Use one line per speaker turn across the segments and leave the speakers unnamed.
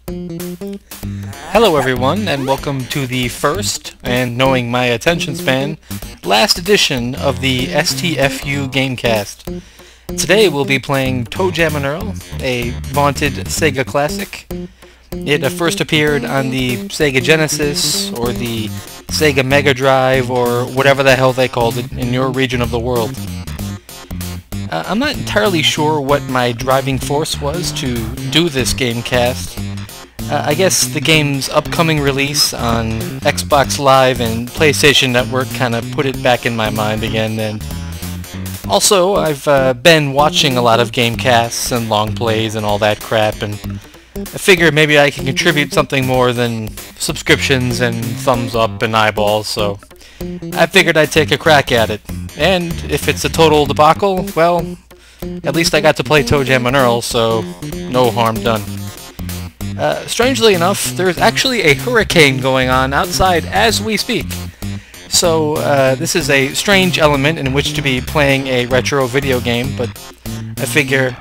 Hello everyone, and welcome to the first, and knowing my attention span, last edition of the STFU GameCast. Today we'll be playing Toejam Earl, a vaunted Sega classic. It first appeared on the Sega Genesis, or the Sega Mega Drive, or whatever the hell they called it in your region of the world. I'm not entirely sure what my driving force was to do this GameCast. I guess the game's upcoming release on Xbox Live and PlayStation Network kind of put it back in my mind again, and also I've been watching a lot of GameCasts and Longplays and all that crap, and I figured maybe I can contribute something more than subscriptions and thumbs up and eyeballs, so I figured I'd take a crack at it. And if it's a total debacle, well, at least I got to play Toejam Earl, so no harm done. Strangely enough, there's actually a hurricane going on outside as we speak. So this is a strange element in which to be playing a retro video game, but I figure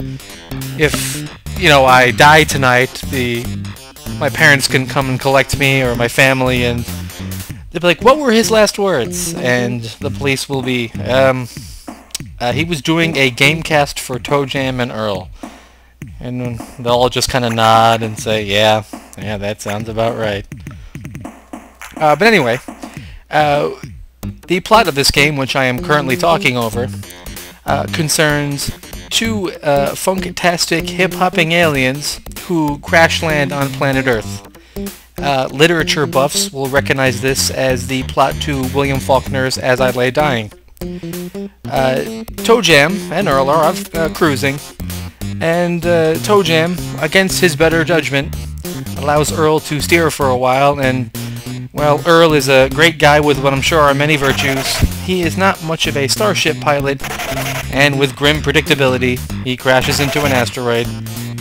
if, you know, I die tonight, my parents can come and collect me, or my family, and they'll be like, what were his last words? And the police will be, he was doing a GameCast for Toejam Earl. And they'll all just kind of nod and say, yeah, that sounds about right. But anyway, the plot of this game, which I am currently talking over, concerns two funktastic hip-hopping aliens who crash land on planet Earth. Literature buffs will recognize this as the plot to William Faulkner's As I Lay Dying. Toejam and Earl are off cruising, and Toejam, against his better judgment, allows Earl to steer for a while, and, well, Earl is a great guy with what I'm sure are many virtues. He is not much of a starship pilot, and with grim predictability, he crashes into an asteroid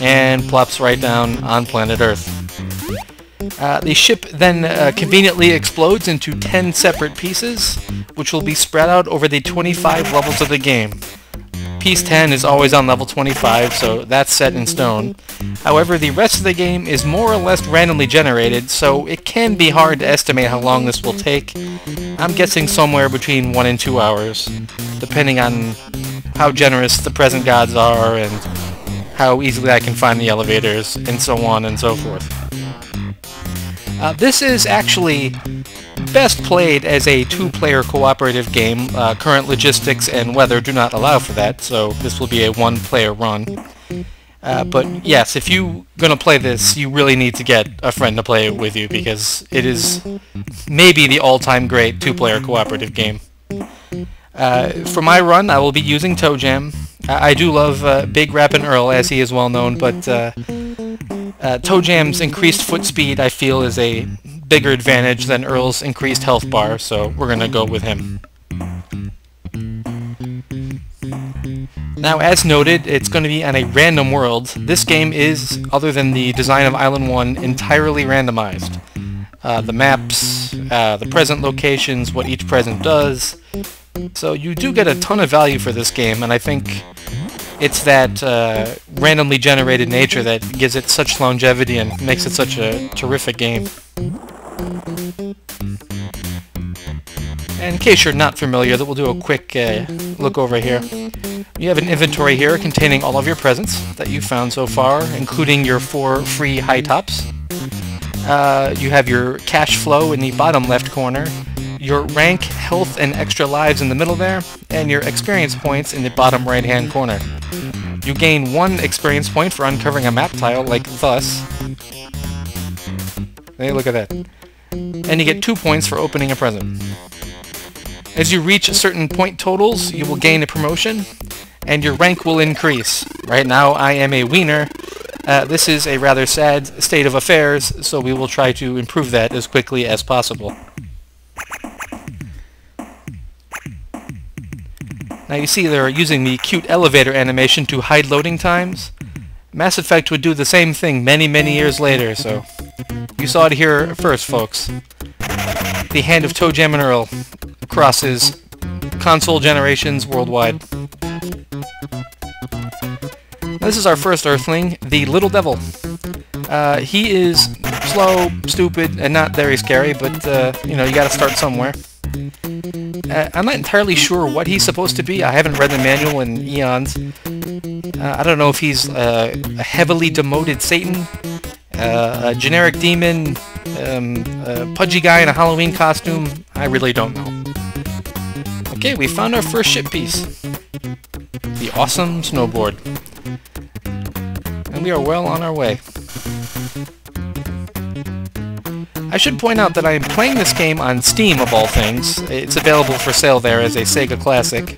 and plops right down on planet Earth. The ship then conveniently explodes into 10 separate pieces, which will be spread out over the 25 levels of the game. Piece 10 is always on level 25, so that's set in stone. However, the rest of the game is more or less randomly generated, so it can be hard to estimate how long this will take. I'm guessing somewhere between 1 and 2 hours, depending on how generous the present gods are and how easily I can find the elevators, and so on and so forth. This is actually best played as a two-player cooperative game. Current logistics and weather do not allow for that, so this will be a one-player run. But yes, if you're going to play this, you really need to get a friend to play it with you, because it is maybe the all-time great two-player cooperative game. For my run, I will be using Toejam. I do love Big Rappin' Earl, as he is well known, but Toejam's increased foot speed, I feel, is a bigger advantage than Earl's increased health bar, so we're going to go with him. Now, as noted, it's going to be on a random world. This game is, other than the design of Island 1, entirely randomized. The maps, the present locations, what each present does. So you do get a ton of value for this game, and I think it's that randomly generated nature that gives it such longevity and makes it such a terrific game. And in case you're not familiar, we'll do a quick look over here. You have an inventory here containing all of your presents that you've found so far, including your 4 free high tops. You have your cash flow in the bottom left corner, your rank, health, and extra lives in the middle there, and your experience points in the bottom right-hand corner. You gain 1 experience point for uncovering a map tile, like thus. Hey, look at that. And you get 2 points for opening a present. As you reach certain point totals, you will gain a promotion, and your rank will increase. Right now, I am a wiener. This is a rather sad state of affairs, so we will try to improve that as quickly as possible. Now you see they're using the cute elevator animation to hide loading times. Mass Effect would do the same thing many, many years later, so you saw it here first, folks. The hand of Toejam Earl crosses console generations worldwide. This is our first Earthling, the Little Devil. He is slow, stupid, and not very scary, but, you know, you gotta start somewhere. I'm not entirely sure what he's supposed to be. I haven't read the manual in eons. I don't know if he's a heavily demoted Satan, a generic demon, a pudgy guy in a Halloween costume. I really don't know. Okay, we found our first ship piece. The awesome snowboard. And we are well on our way. I should point out that I am playing this game on Steam, of all things. It's available for sale there as a Sega classic.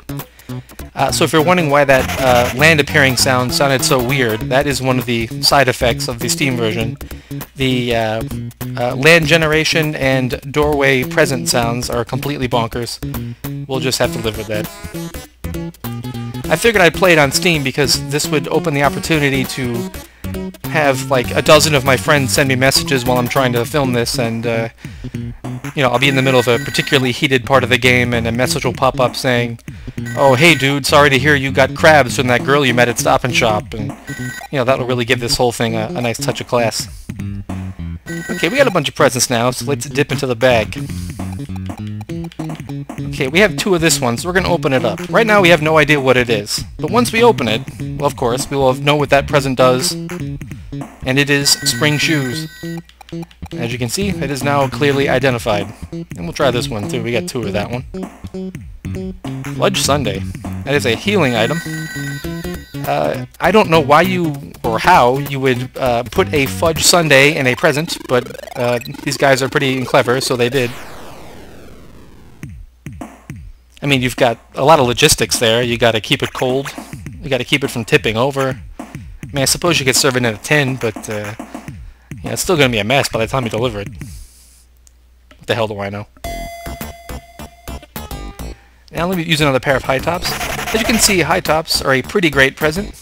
So if you're wondering why that land appearing sound sounded so weird, that is one of the side effects of the Steam version. The land generation and doorway present sounds are completely bonkers. We'll just have to live with that. I figured I'd play it on Steam because this would open the opportunity to have like a dozen of my friends send me messages while I'm trying to film this, and you know, I'll be in the middle of a particularly heated part of the game and a message will pop up saying, "Oh, hey dude, sorry to hear you got crabs from that girl you met at Stop and Shop," and you know, that'll really give this whole thing a nice touch of class. Okay, we got a bunch of presents now, so let's dip into the bag. Okay, we have 2 of this one, so we're going to open it up. Right now we have no idea what it is, but once we open it, well, of course, we will know what that present does, and it is spring shoes. As you can see, it is now clearly identified. And we'll try this one too, we got 2 of that one. Fudge Sundae. That is a healing item. I don't know why you, or how, you would put a fudge sundae in a present, but these guys are pretty clever, so they did. I mean, you've got a lot of logistics there. You got to keep it cold. You got to keep it from tipping over. I mean, I suppose you could serve it in a tin, but yeah, it's still going to be a mess by the time you deliver it. What the hell do I know? Now let me use another pair of high tops. As you can see, high tops are a pretty great present.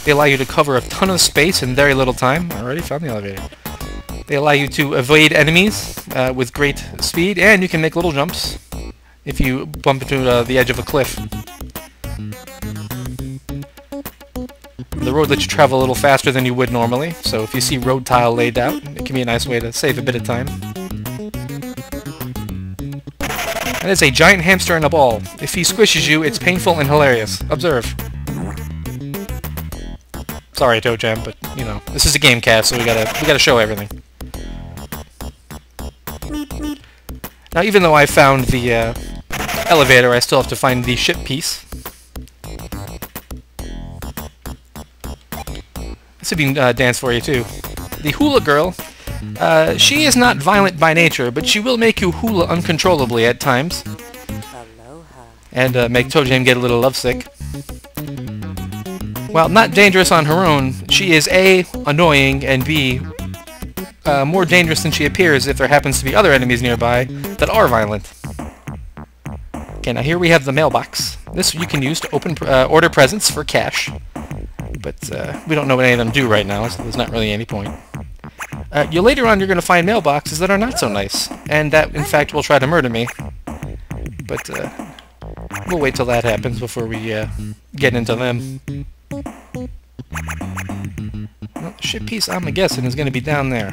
They allow you to cover a ton of space in very little time. I already found the elevator. They allow you to evade enemies with great speed, and you can make little jumps if you bump into the edge of a cliff. The road lets you travel a little faster than you would normally, so if you see road tile laid out, it can be a nice way to save a bit of time. That is a giant hamster in a ball. If he squishes you, it's painful and hilarious. Observe. Sorry, Toejam, but you know, this is a GameCast, so we gotta show everything. Now, even though I found the elevator, I still have to find the ship piece. This would be dance for you too. The hula girl. She is not violent by nature, but she will make you hula uncontrollably at times. And make Toejam get a little lovesick. While not dangerous on her own, she is A, annoying, and B, more dangerous than she appears if there happens to be other enemies nearby that are violent. Okay, now here we have the mailbox. This you can use to open order presents for cash. But we don't know what any of them do right now, so there's not really any point. Later on, you're going to find mailboxes that are not so nice, and that, in fact, will try to murder me. But we'll wait till that happens before we get into them. Well, the ship piece, I'm guessing, is going to be down there.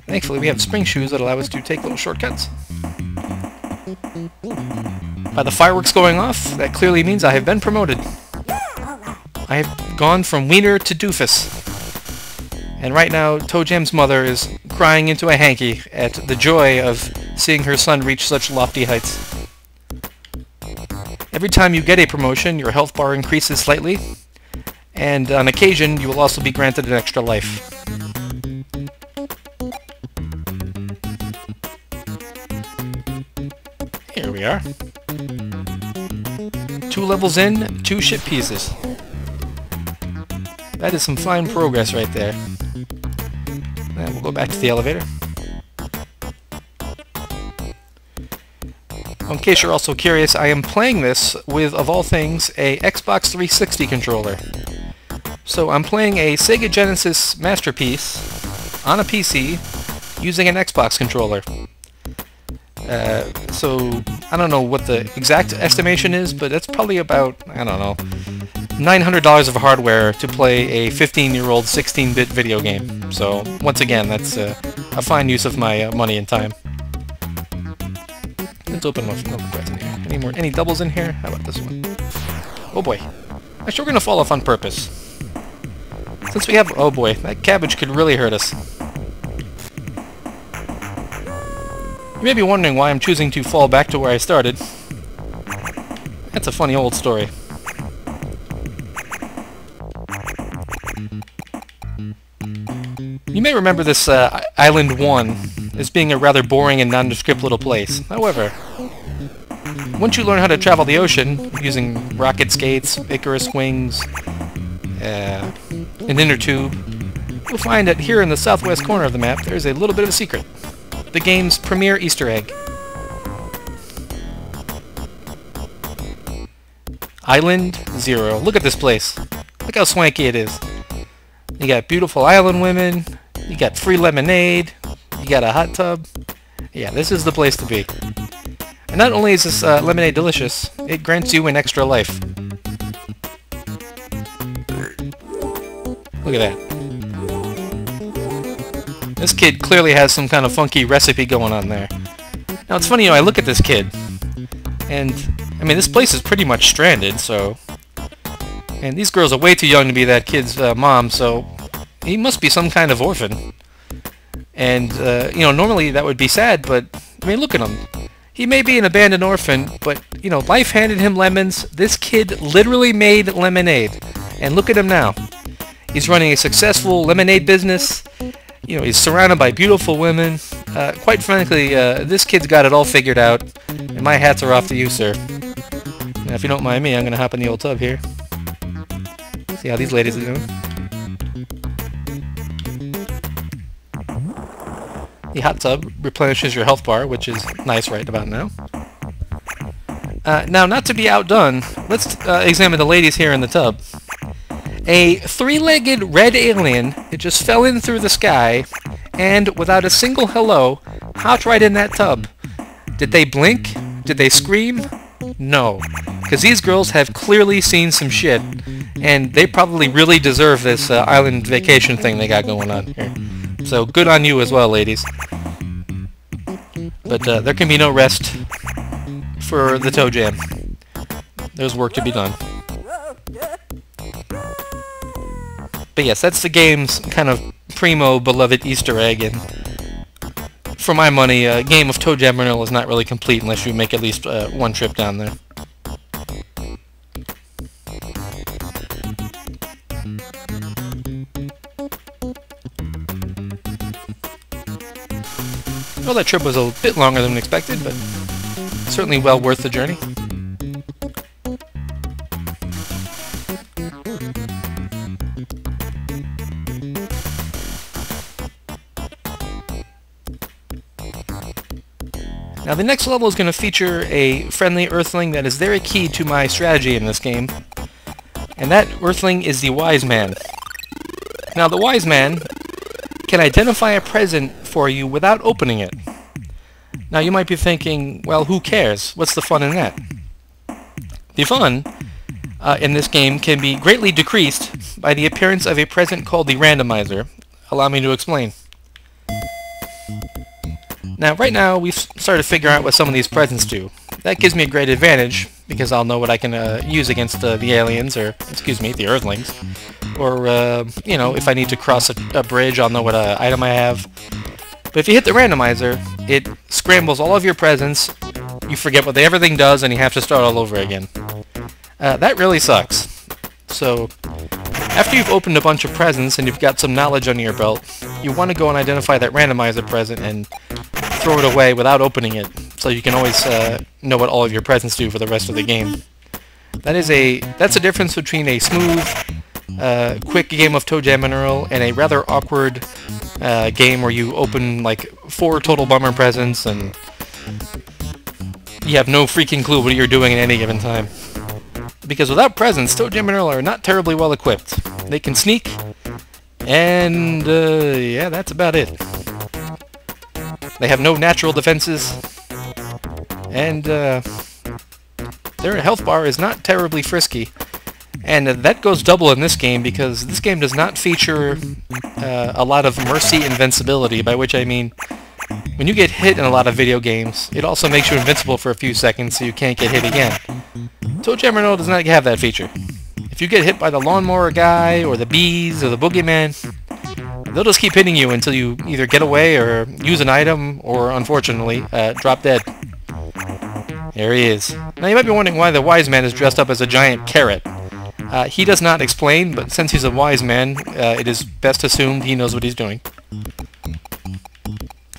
Thankfully, we have spring shoes that allow us to take little shortcuts. By the fireworks going off, that clearly means I have been promoted. I have gone from wiener to doofus. And right now, Toejam's mother is crying into a hanky at the joy of seeing her son reach such lofty heights. Every time you get a promotion, your health bar increases slightly, and on occasion, you will also be granted an extra life. Here we are. 2 levels in, 2 ship pieces. That is some fine progress right there. And we'll go back to the elevator. In case you're also curious, I am playing this with, of all things, a Xbox 360 controller. So I'm playing a Sega Genesis masterpiece on a PC using an Xbox controller. So I don't know what the exact estimation is, but that's probably about, I don't know, $900 of hardware to play a 15-year-old 16-bit video game. So, once again, that's a fine use of my money and time. Let's open up another present here. Any doubles in here? How about this one? Oh boy. Actually, we're gonna fall off on purpose. Since we have... Oh boy, that cabbage could really hurt us. You may be wondering why I'm choosing to fall back to where I started. That's a funny old story. You may remember this Island 1 as being a rather boring and nondescript little place. However, once you learn how to travel the ocean using rocket skates, Icarus wings, an inner tube, you'll find that here in the southwest corner of the map there's a little bit of a secret. The game's premier Easter egg. Island 0. Look at this place. Look how swanky it is. You got beautiful island women, you got free lemonade, you got a hot tub. Yeah, this is the place to be. And not only is this lemonade delicious, it grants you an extra life. Look at that. This kid clearly has some kind of funky recipe going on there. Now it's funny, I look at this kid, and I mean, this place is pretty much stranded, so... And these girls are way too young to be that kid's mom, so he must be some kind of orphan. And, you know, normally that would be sad, but, I mean, look at him. He may be an abandoned orphan, but, you know, life handed him lemons. This kid literally made lemonade. And look at him now. He's running a successful lemonade business. You know, he's surrounded by beautiful women. Quite frankly, this kid's got it all figured out. And my hats are off to you, sir. Now, if you don't mind me, I'm going to hop in the old tub here. See how these ladies are doing. The hot tub replenishes your health bar, which is nice right about now. Now, not to be outdone, let's examine the ladies here in the tub. A three-legged red alien, it just fell in through the sky, and without a single hello, hopped right in that tub. Did they blink? Did they scream? No. Because these girls have clearly seen some shit, and they probably really deserve this island vacation thing they got going on here. So good on you as well, ladies. But there can be no rest for the Toejam. There's work to be done. But yes, that's the game's kind of primo beloved Easter egg, and for my money, a game of Toejam Earl is not really complete unless you make at least one trip down there. Well, that trip was a bit longer than expected, but certainly well worth the journey. Now the next level is going to feature a friendly Earthling that is very key to my strategy in this game, and that Earthling is the Wise Man. Now the Wise Man can identify a present for you without opening it. Now you might be thinking, well, who cares? What's the fun in that? The fun in this game can be greatly decreased by the appearance of a present called the randomizer. Allow me to explain. Now, right now, we've started to figure out what some of these presents do. That gives me a great advantage, because I'll know what I can use against the aliens, or, excuse me, the Earthlings. Or, you know, if I need to cross a bridge, I'll know what item I have. But if you hit the randomizer, it scrambles all of your presents, you forget what everything does, and you have to start all over again. That really sucks. So, after you've opened a bunch of presents and you've got some knowledge under your belt, you want to go and identify that randomizer present and throw it away without opening it, so you can always know what all of your presents do for the rest of the game. That's a difference between a smooth, quick game of Toejam Earl and a rather awkward game where you open like 4 total bummer presents and you have no freaking clue what you're doing at any given time. Because without presents, Toejam Earl are not terribly well equipped. They can sneak, and yeah, that's about it. They have no natural defenses, and their health bar is not terribly frisky. And that goes double in this game because this game does not feature a lot of mercy invincibility, by which I mean when you get hit in a lot of video games, it also makes you invincible for a few seconds so you can't get hit again. Toejam Earl does not have that feature. If you get hit by the lawnmower guy, or the bees, or the boogeyman, they'll just keep hitting you until you either get away, or use an item, or, unfortunately, drop dead. There he is. Now you might be wondering why the wise man is dressed up as a giant carrot. He does not explain, but since he's a wise man, it is best assumed he knows what he's doing.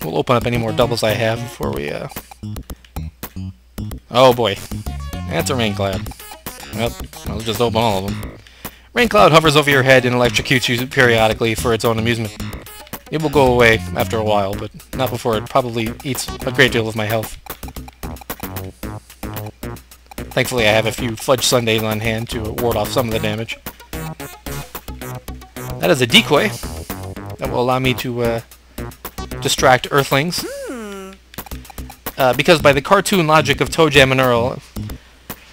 We'll open up any more doubles I have before we, Oh boy. That's a rain cloud. Well, I'll just open all of them. Rain cloud hovers over your head and electrocutes you periodically for its own amusement. It will go away after a while, but not before it probably eats a great deal of my health. Thankfully I have a few fudge sundaes on hand to ward off some of the damage. That is a decoy that will allow me to distract Earthlings. Because by the cartoon logic of Toejam and Earl,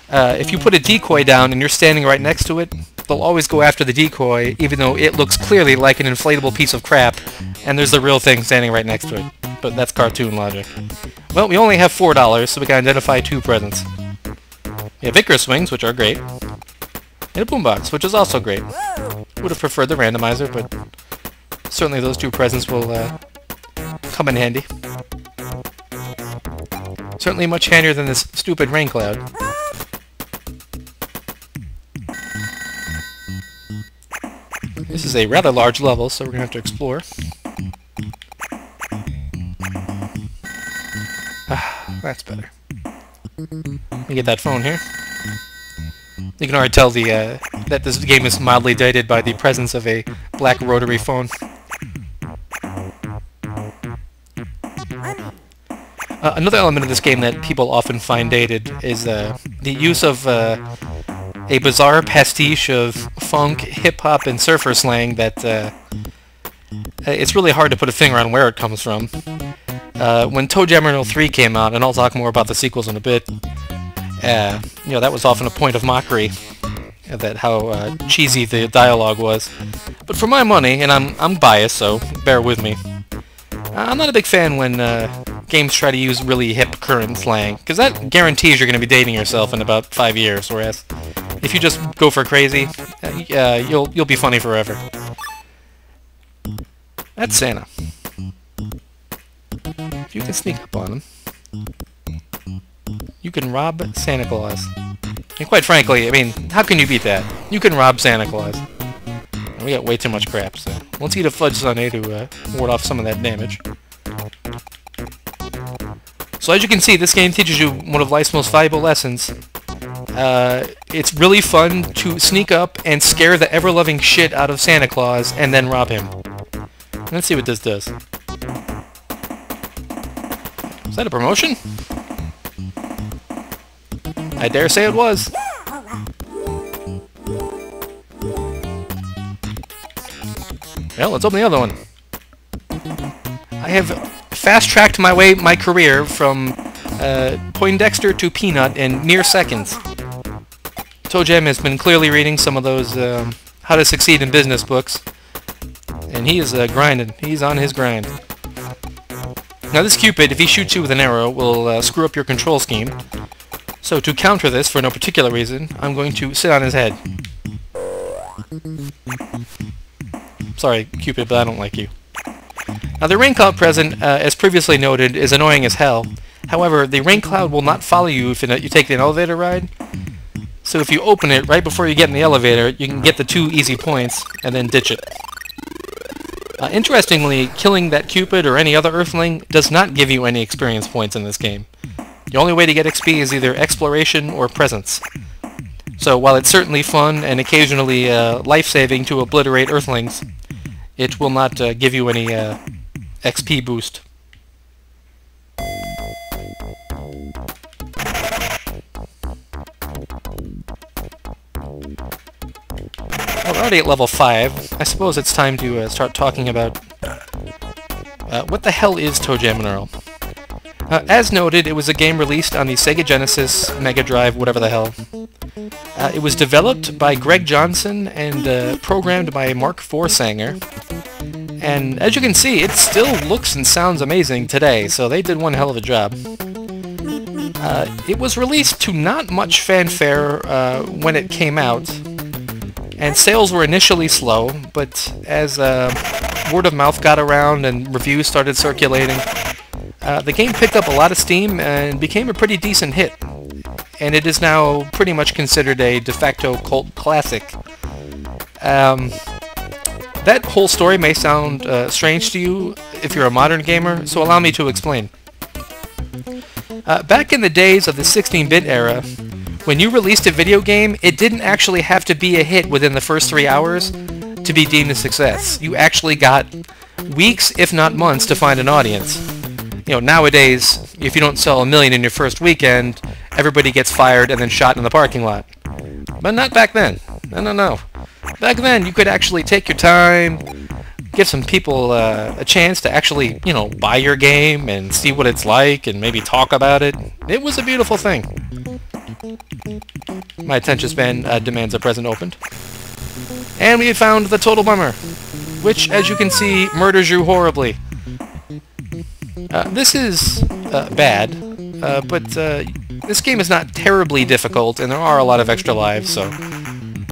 if you put a decoy down and you're standing right next to it, they'll always go after the decoy, even though it looks clearly like an inflatable piece of crap, and there's the real thing standing right next to it. But that's cartoon logic. Well, we only have $4, so we can identify 2 presents. We have Icarus Wings, which are great, and a boombox, which is also great. Would have preferred the randomizer, but certainly those 2 presents will come in handy. Certainly much handier than this stupid rain cloud. This is a rather large level, so we're going to have to explore. That's better. Let me get that phone here. You can already tell that this game is mildly dated by the presence of a black rotary phone. Another element of this game that people often find dated is the use of a bizarre pastiche of funk, hip-hop, and surfer slang that it's really hard to put a finger on where it comes from. When Toejam Earl 3 came out, and I'll talk more about the sequels in a bit, you know, that was often a point of mockery, that how cheesy the dialogue was. But for my money, and I'm biased, so bear with me, I'm not a big fan when games try to use really hip current slang, because that guarantees you're going to be dating yourself in about 5 years, whereas if you just go for crazy, you'll be funny forever. That's Santa. If you can sneak up on him, you can rob Santa Claus. And quite frankly, I mean, how can you beat that? You can rob Santa Claus. And we got way too much crap, so let's eat a fudge sundae to ward off some of that damage. So as you can see, this game teaches you one of life's most valuable lessons. It's really fun to sneak up and scare the ever-loving shit out of Santa Claus and then rob him. Let's see what this does. Is that a promotion? I dare say it was. Well, let's open the other one. I have fast-tracked my career from Poindexter to Peanut in mere seconds. Toejam has been clearly reading some of those how to succeed in business books, and he is grinding. He's on his grind. Now this Cupid, if he shoots you with an arrow, will screw up your control scheme. So to counter this, for no particular reason, I'm going to sit on his head. Sorry, Cupid, but I don't like you. Now the rain cloud present, as previously noted, is annoying as hell. However, the rain cloud will not follow you if you take the elevator ride. So if you open it right before you get in the elevator, you can get the 2 easy points, and then ditch it. Interestingly, killing that Cupid or any other Earthling does not give you any experience points in this game. The only way to get XP is either exploration or presence. So while it's certainly fun and occasionally life-saving to obliterate Earthlings, it will not give you any XP boost. We're already at level 5. I suppose it's time to start talking about what the hell is Toejam Earl. As noted, it was a game released on the Sega Genesis, Mega Drive, whatever the hell. It was developed by Greg Johnson and programmed by Mark Forsanger. And as you can see, it still looks and sounds amazing today, so they did one hell of a job. It was released to not much fanfare when it came out, and sales were initially slow, but as word of mouth got around and reviews started circulating, the game picked up a lot of steam and became a pretty decent hit. And it is now pretty much considered a de facto cult classic. That whole story may sound strange to you if you're a modern gamer, so allow me to explain. Back in the days of the 16-bit era, when you released a video game, it didn't actually have to be a hit within the first 3 hours to be deemed a success. You actually got weeks, if not months, to find an audience. You know, nowadays, if you don't sell 1 million in your first weekend, everybody gets fired and then shot in the parking lot. But not back then. No. Back then, you could actually take your time, give some people a chance to actually, you know, buy your game and see what it's like and maybe talk about it. It was a beautiful thing. My attention span demands a present opened. And we found the Total Bummer, which, as you can see, murders you horribly. This is bad, but this game is not terribly difficult, and there are a lot of extra lives, so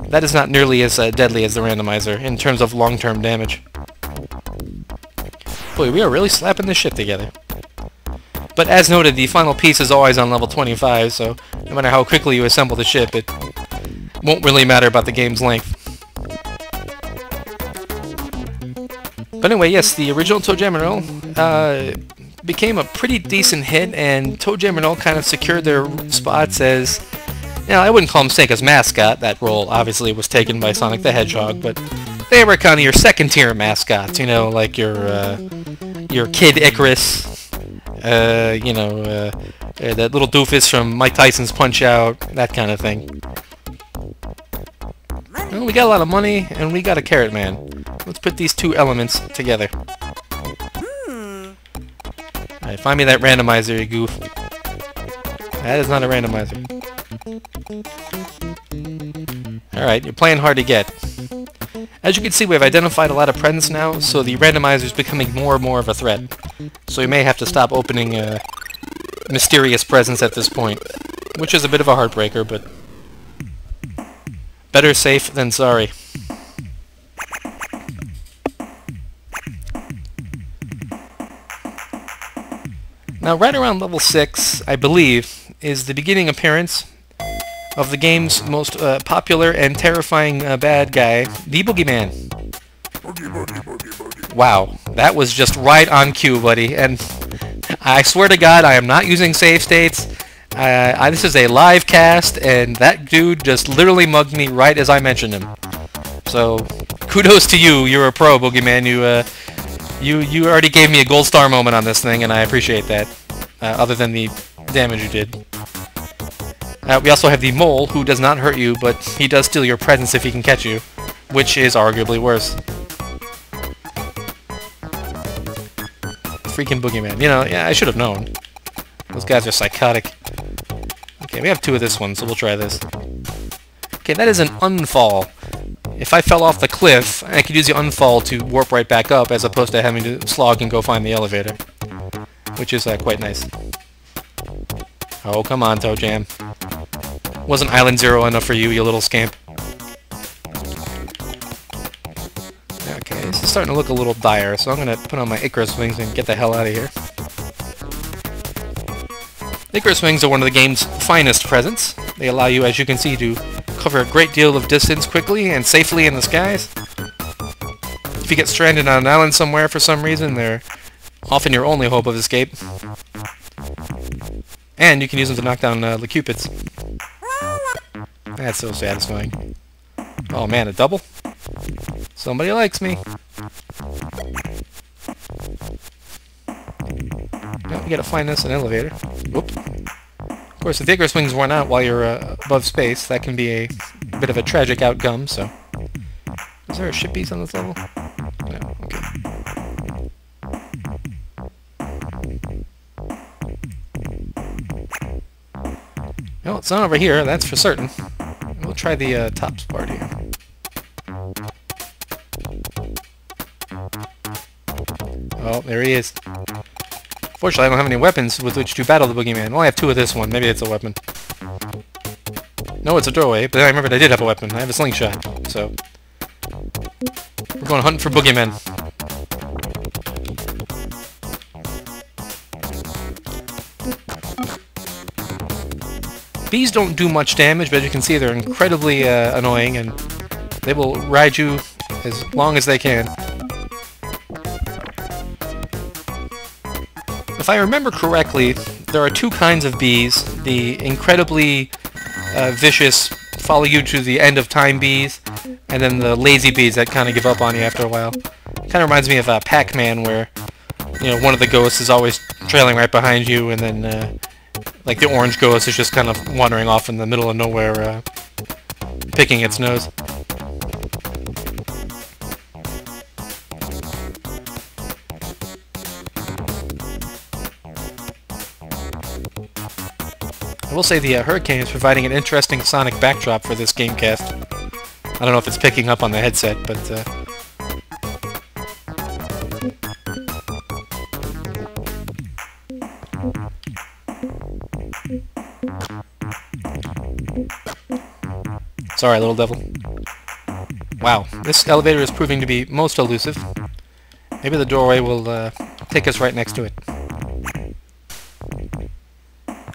that is not nearly as deadly as the randomizer in terms of long-term damage. Boy, we are really slapping this shit together. But as noted, the final piece is always on level 25, so no matter how quickly you assemble the ship, it won't really matter about the game's length. But anyway, yes, the original Toejam Earl became a pretty decent hit, and Toejam Earl kind of secured their spots as, you know, I wouldn't call them Sega's mascot. That role obviously was taken by Sonic the Hedgehog, but they were kind of your second-tier mascots, you know, like your Kid Icarus, you know, that little doofus from Mike Tyson's Punch-Out, that kind of thing. Well, we got a lot of money, and we got a Carrot Man. Let's put these two elements together. Alright, find me that randomizer, you goof. That is not a randomizer. Alright, you're playing hard to get. As you can see, we've identified a lot of presents now, so the randomizer is becoming more and more of a threat. So we may have to stop opening mysterious presents at this point, which is a bit of a heartbreaker, but better safe than sorry. Now, right around level 6, I believe, is the beginning appearance of the game's most popular and terrifying bad guy, the Boogeyman. Wow, that was just right on cue, buddy. And I swear to God, I am not using save states. This is a live cast, and that dude just literally mugged me right as I mentioned him. So, kudos to you. You're a pro, Boogeyman. You already gave me a gold star moment on this thing, and I appreciate that. Other than the damage you did. We also have the Mole, who does not hurt you, but he does steal your presents if he can catch you, which is arguably worse. Freaking Boogeyman. You know, yeah, I should have known. Those guys are psychotic. Okay, we have 2 of this one, so we'll try this. Okay, that is an unfall. If I fell off the cliff, I could use the unfall to warp right back up, as opposed to having to slog and go find the elevator. Which is quite nice. Oh, come on, Toejam. Wasn't Island 0 enough for you, you little scamp? Okay, this is starting to look a little dire, so I'm gonna put on my Icarus wings and get the hell out of here. Icarus wings are one of the game's finest presents. They allow you, as you can see, to cover a great deal of distance quickly and safely in the skies. If you get stranded on an island somewhere for some reason, they're often your only hope of escape. And you can use them to knock down the Cupids. That's so satisfying. Oh man, a double? Somebody likes me. Now we gotta find us an elevator. Whoop. Of course, if the Icarus wings worn out while you're above space, that can be a bit of a tragic outcome, so... Is there a ship piece on this level? No, okay. No, it's not over here, that's for certain. We'll try the tops part here. Oh, there he is. Fortunately, I don't have any weapons with which to battle the boogeyman. I only have 2 of this one. Maybe it's a weapon. No, it's a doorway, but then I remembered I did have a weapon. I have a slingshot, so... We're going hunting for boogeymen. Bees don't do much damage, but as you can see, they're incredibly annoying, and they will ride you as long as they can. If I remember correctly, there are 2 kinds of bees. The incredibly vicious, follow you to the end of time bees, and then the lazy bees that kind of give up on you after a while. Kind of reminds me of Pac-Man, where, you know, one of the ghosts is always trailing right behind you, and then, like, the orange ghost is just kind of wandering off in the middle of nowhere, picking its nose. I will say the hurricane is providing an interesting sonic backdrop for this GameCast. I don't know if it's picking up on the headset, but... Sorry, little devil. Wow, this elevator is proving to be most elusive. Maybe the doorway will take us right next to it.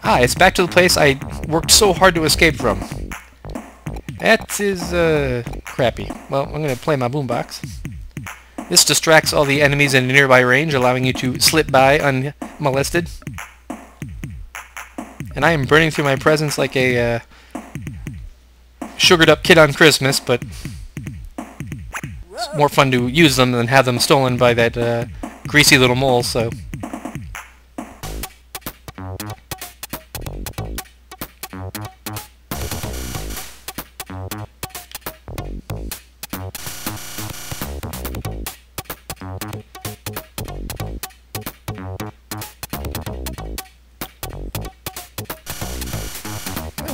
Ah, it's back to the place I worked so hard to escape from. That is, crappy. Well, I'm gonna play my boombox. This distracts all the enemies in a nearby range, allowing you to slip by unmolested. And I am burning through my presents like a, sugared up kid on Christmas, but it's more fun to use them than have them stolen by that, greasy little mole, so...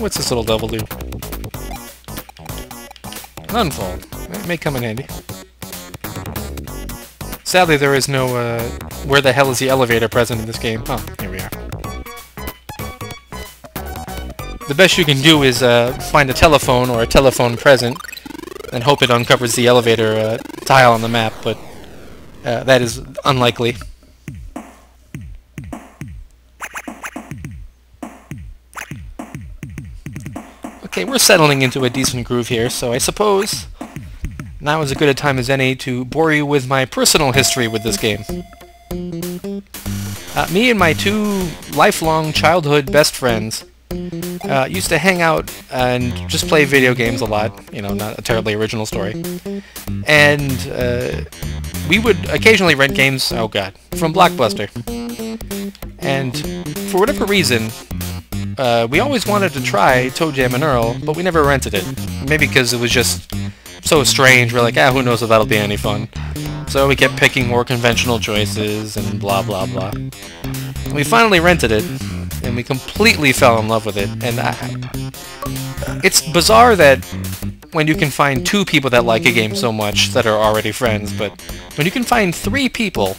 What's this little devil do? Unfold. That may come in handy. Sadly, there is no, where the hell is the elevator present in this game? Oh, here we are. The best you can do is, find a telephone or a telephone present and hope it uncovers the elevator, tile on the map, but, that is unlikely. Okay, we're settling into a decent groove here, so I suppose now is as good a time as any to bore you with my personal history with this game. Me and my 2 lifelong childhood best friends used to hang out and just play video games a lot, you know, not a terribly original story. And we would occasionally rent games, oh god, from Blockbuster. And for whatever reason, we always wanted to try Toejam Earl, but we never rented it. Maybe because it was just so strange, we're like, ah, who knows if that'll be any fun. So we kept picking more conventional choices and blah blah blah. We finally rented it, and we completely fell in love with it. And it's bizarre that when you can find 2 people that like a game so much that are already friends, but when you can find 3 people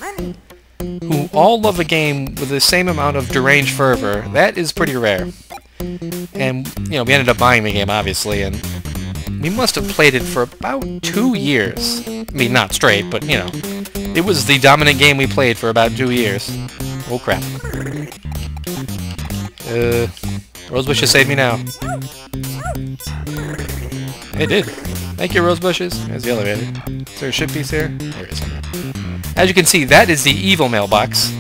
who all love a game with the same amount of deranged fervor, that is pretty rare. And, you know, we ended up buying the game, obviously, and we must have played it for about 2 years. I mean, not straight, but, you know, it was the dominant game we played for about 2 years. Oh, crap. Rosebushes saved me now. It did. Thank you, Rosebushes. There's the elevator. Is there a ship piece here? There is. As you can see, that is the evil mailbox.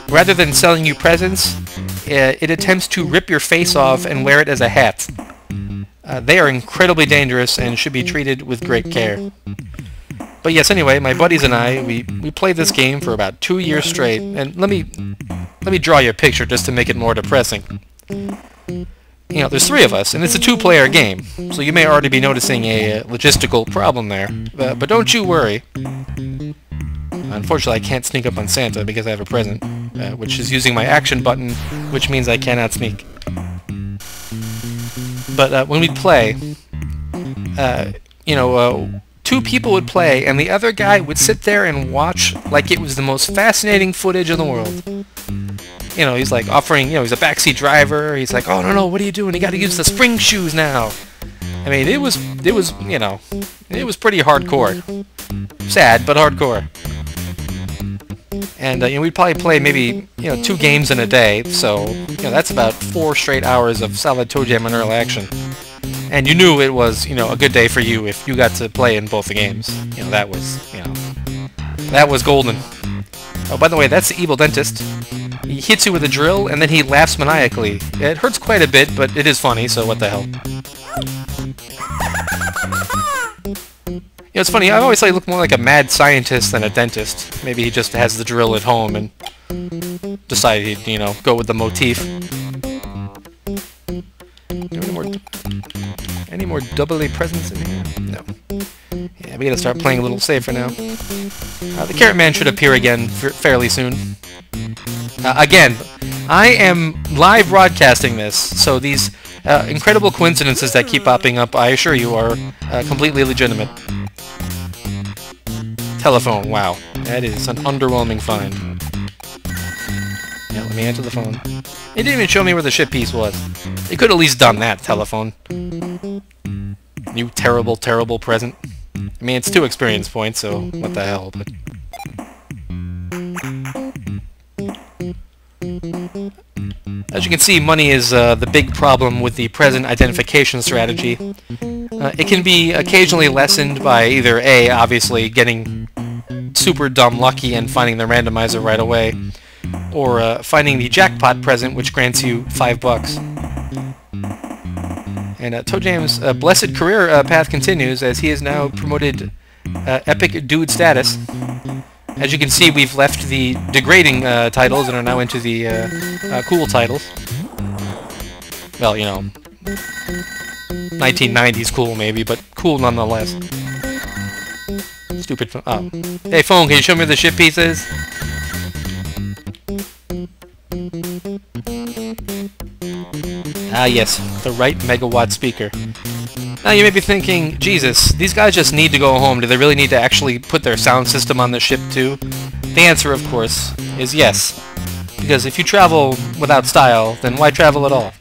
Rather than selling you presents, it attempts to rip your face off and wear it as a hat. They are incredibly dangerous and should be treated with great care. But yes, anyway, my buddies and I, we played this game for about 2 years straight, and let me draw you a picture just to make it more depressing. You know, there's 3 of us, and it's a 2-player game, so you may already be noticing a logistical problem there. But don't you worry. Unfortunately, I can't sneak up on Santa because I have a present, which is using my action button, which means I cannot sneak. But when we play, two people would play, and the other guy would sit there and watch like it was the most fascinating footage in the world. He's like offering, he's a backseat driver. He's like, oh, no, what are you doing? You got to use the spring shoes now. I mean, it was pretty hardcore. Sad, but hardcore. And, we'd probably play maybe, 2 games in a day, so, that's about 4 straight hours of solid Toejam Earl action. And you knew it was, a good day for you if you got to play in both the games. That was golden. Oh, by the way, that's the evil dentist. He hits you with a drill, and then he laughs maniacally. It hurts quite a bit, but it is funny, so what the hell. It's funny, I always thought he looked more like a mad scientist than a dentist. Maybe he just has the drill at home and decided he'd, go with the motif. Any more double A presents in here? No. Yeah, we gotta start playing a little safer now. The Carrot Man should appear again fairly soon. Again, I am live broadcasting this, so these incredible coincidences that keep popping up, I assure you, are completely legitimate. Telephone, wow. That is an underwhelming find. Yeah, let me answer the phone. It didn't even show me where the ship piece was. It could at least done that, telephone. You terrible, terrible present. I mean, it's 2 experience points, so what the hell, but... As you can see, money is the big problem with the present identification strategy. It can be occasionally lessened by either A, obviously, getting super dumb lucky and finding the randomizer right away, or finding the jackpot present, which grants you $5. And Toejam's blessed career path continues, as he is now promoted Epic Dude status. As you can see, we've left the degrading titles and are now into the cool titles. Well, 1990s cool maybe, but cool nonetheless. Stupid phone. Oh. Hey phone, can you show me where the ship piece is? Ah yes, the right megawatt speaker. Now you may be thinking, Jesus, these guys just need to go home. Do they really need to actually put their sound system on the ship too? The answer, of course, is yes. Because if you travel without style, then why travel at all?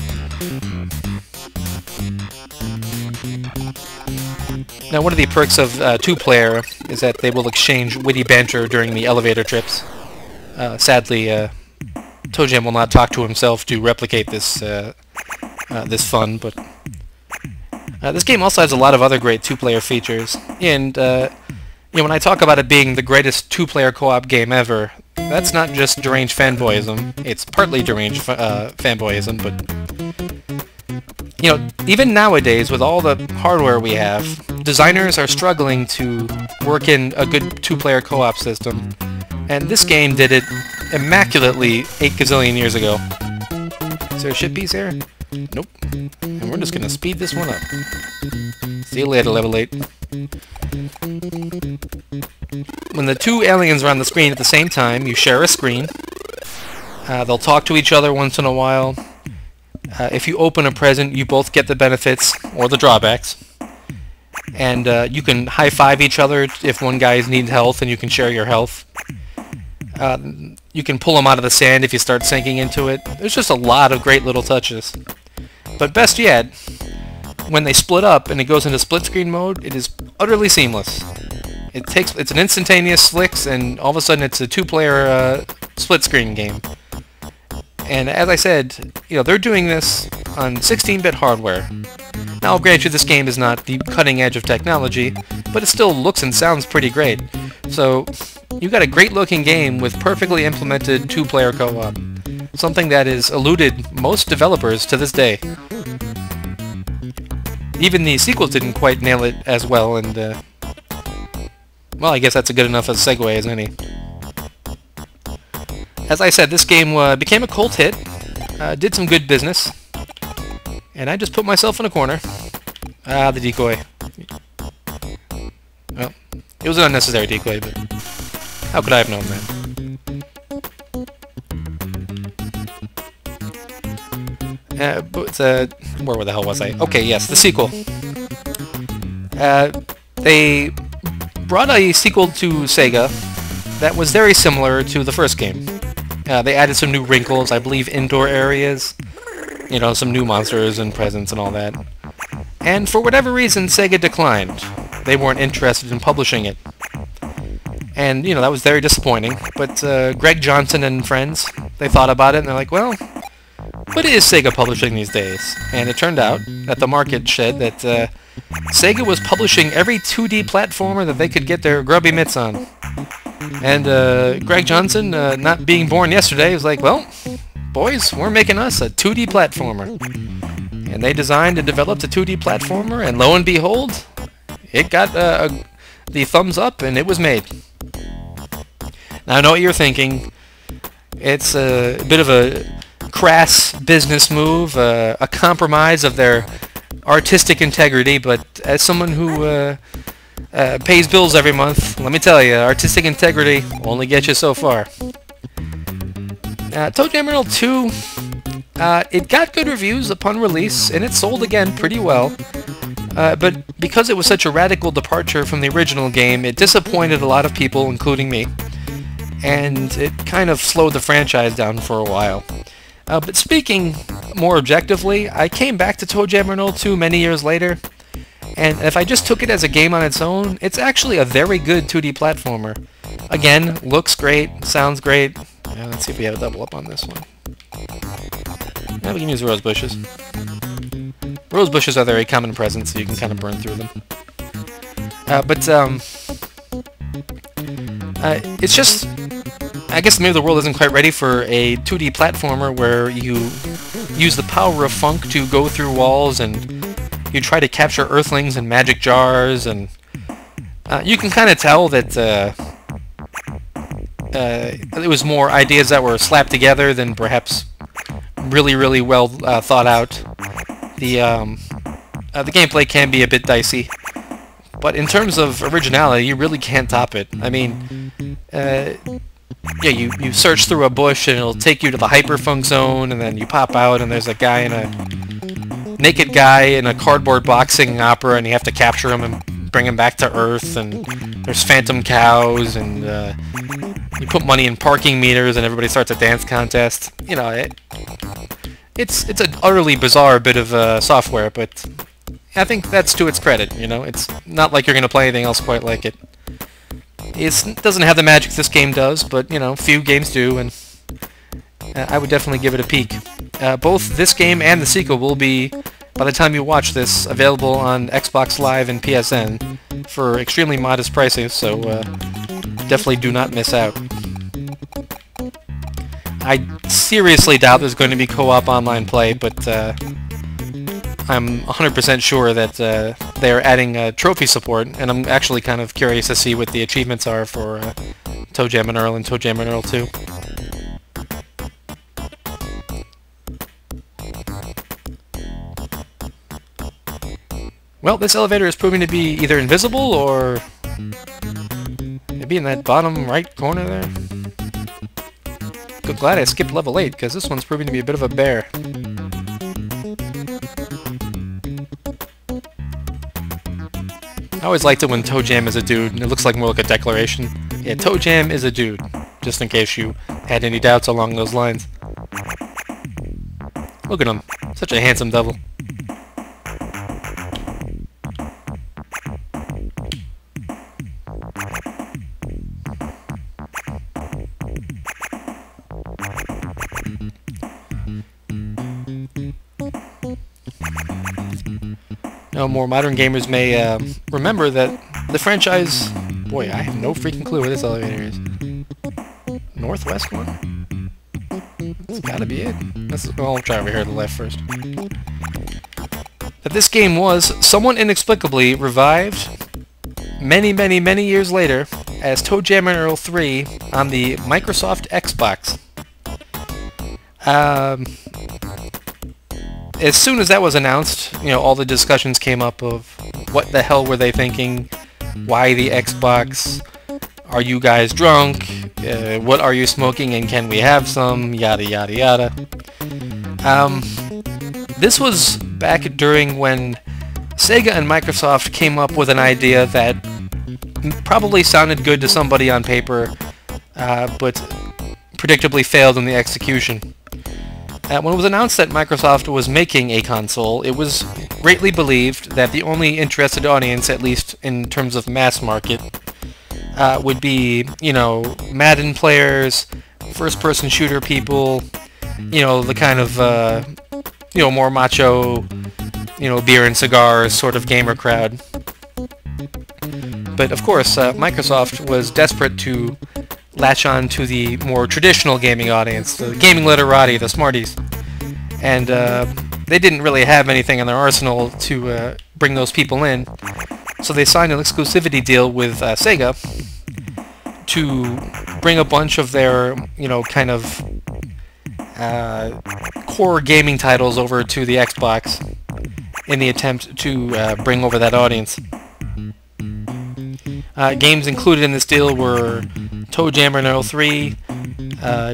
Now, one of the perks of 2-player is that they will exchange witty banter during the elevator trips. Sadly, Toejam will not talk to himself to replicate this this fun, but this game also has a lot of other great 2-player features. And when I talk about it being the greatest 2-player co-op game ever, that's not just deranged fanboyism. It's partly deranged fanboyism, but even nowadays, with all the hardware we have, designers are struggling to work in a good 2-player co-op system, and this game did it immaculately 8 gazillion years ago. Is there a ship piece here? Nope. And we're just gonna speed this one up. See you later, level 8. When the 2 aliens are on the screen at the same time, you share a screen. They'll talk to each other once in a while. If you open a present, you both get the benefits, or the drawbacks. And you can high-five each other if one guy needs health, and you can share your health. You can pull them out of the sand if you start sinking into it. There's just a lot of great little touches. But best yet, when they split up and it goes into split-screen mode, it is utterly seamless. It's an instantaneous flicks, and all of a sudden it's a 2-player split-screen game. And as I said, they're doing this on 16-bit hardware. Now, I'll grant you this game is not the cutting edge of technology, but it still looks and sounds pretty great. So, you got a great-looking game with perfectly implemented 2-player co-op. Something that has eluded most developers to this day. Even the sequels didn't quite nail it as well, and well, I guess that's a good enough a segue as any. As I said, this game became a cult hit, did some good business, and I just put myself in a corner. Ah, the decoy. Well, it was an unnecessary decoy, but how could I have known that? But where the hell was I? Okay, yes, the sequel. They brought a sequel to Sega that was very similar to the first game. They added some new wrinkles, I believe indoor areas, you know, some new monsters and presents and all that. And for whatever reason, Sega declined. They weren't interested in publishing it. And, you know, that was very disappointing. But Greg Johnson and friends, they thought about it and they're like, well, what is Sega publishing these days? And it turned out that the market said that Sega was publishing every 2D platformer that they could get their grubby mitts on. And Greg Johnson, not being born yesterday, was like, well, boys, we're making us a 2D platformer. And they designed and developed a 2D platformer, and lo and behold, it got the thumbs up, and it was made. Now, I know what you're thinking. It's a bit of a crass business move, a compromise of their artistic integrity, but as someone who pays bills every month, let me tell you, artistic integrity only gets you so far. Toejam Earl 2, it got good reviews upon release, and it sold again pretty well. But because it was such a radical departure from the original game, it disappointed a lot of people, including me, and it kind of slowed the franchise down for a while. But speaking more objectively, I came back to Toejam Earl 2 many years later, and if I just took it as a game on its own, it's actually a very good 2D platformer. Again, looks great, sounds great. Let's see if we have a double up on this one. Yeah, we can use rose bushes. Rose bushes are very common presents, so you can kind of burn through them. It's just, I guess maybe the world isn't quite ready for a 2D platformer where you use the power of funk to go through walls and you try to capture earthlings in magic jars, and you can kind of tell that it was more ideas that were slapped together than perhaps really well thought out. The gameplay can be a bit dicey, but in terms of originality, you really can't top it. I mean, yeah, you search through a bush and it'll take you to the hyperfunk zone, and then you pop out and there's a guy in a naked guy in a cardboard box singing opera, and you have to capture him and bring him back to Earth. And there's phantom cows, and you put money in parking meters, and everybody starts a dance contest. You know, it's an utterly bizarre bit of software, but I think that's to its credit. You know, it's not like you're going to play anything else quite like it. It doesn't have the magic this game does, but, you know, few games do, and I would definitely give it a peek. Both this game and the sequel will be, by the time you watch this, available on Xbox Live and PSN for extremely modest prices, so definitely do not miss out. I seriously doubt there's going to be co-op online play, but I'm 100% sure that they're adding trophy support, and I'm actually kind of curious to see what the achievements are for Toejam Earl and Toejam Earl 2. Well, this elevator is proving to be either invisible or maybe in that bottom right corner there. Good, glad I skipped level 8, because this one's proving to be a bit of a bear. I always liked it when Toejam is a dude, and it looks like more like a declaration. Yeah, Toejam is a dude, just in case you had any doubts along those lines. Look at him, such a handsome devil. Now, more modern gamers may remember that the franchise... Boy, I have no freaking clue where this elevator is. Northwest one? That's gotta be it. Well, I'll try over here to the left first. That this game was, somewhat inexplicably, revived many years later as Toejam Earl 3 on the Microsoft Xbox. As soon as that was announced, you know, all the discussions came up of what the hell were they thinking? Why the Xbox? Are you guys drunk? What are you smoking, and can we have some? Yada yada yada. This was back during when Sega and Microsoft came up with an idea that probably sounded good to somebody on paper, but predictably failed in the execution. When it was announced that Microsoft was making a console, it was greatly believed that the only interested audience, at least in terms of mass market, would be, you know, Madden players, first-person shooter people, you know, the kind of, you know, more macho, you know, beer and cigars sort of gamer crowd. But of course, Microsoft was desperate to latch on to the more traditional gaming audience, the gaming literati, the smarties. And they didn't really have anything in their arsenal to bring those people in. So they signed an exclusivity deal with Sega to bring a bunch of their, you know, kind of core gaming titles over to the Xbox in the attempt to bring over that audience. Games included in this deal were Toejam Earl 3,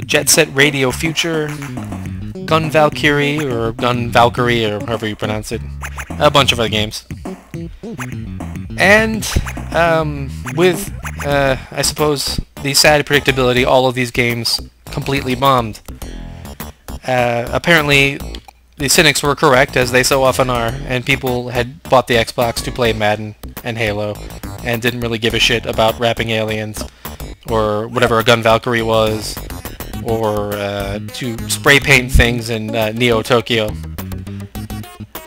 Jet Set Radio Future, Gun Valkyrie, or Gun Valkyrie, or however you pronounce it, a bunch of other games. And with, I suppose, the sad predictability, all of these games completely bombed. Apparently, the cynics were correct, as they so often are, and people had bought the Xbox to play Madden and Halo, and didn't really give a shit about rapping aliens, or whatever a Gun Valkyrie was, or to spray paint things in Neo Tokyo.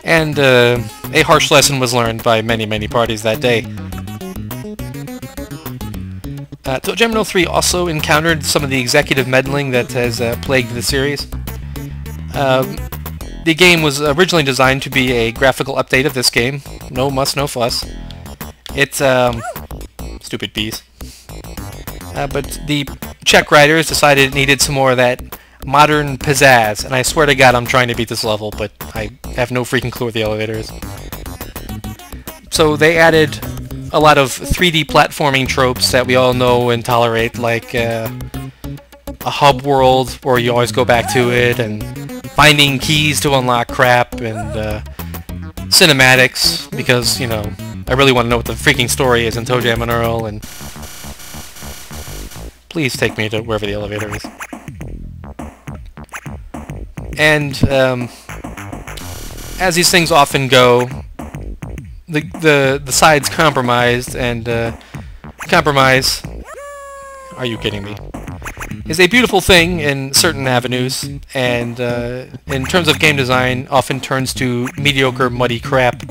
And a harsh lesson was learned by many, many parties that day. Toejam Earl 3 also encountered some of the executive meddling that has plagued the series. The game was originally designed to be a graphical update of this game. No muss, no fuss. It's, stupid bees. But the Czech writers decided it needed some more of that modern pizzazz, and I swear to God I'm trying to beat this level, but I have no freaking clue where the elevator is. So they added a lot of 3D platforming tropes that we all know and tolerate, like a hub world where you always go back to it, and finding keys to unlock crap, and cinematics, because, you know, I really want to know what the freaking story is in Toejam Earl, and please take me to wherever the elevator is. And as these things often go, the sides compromised, and compromise, are you kidding me, is a beautiful thing in certain avenues, and in terms of game design, often turns to mediocre, muddy crap.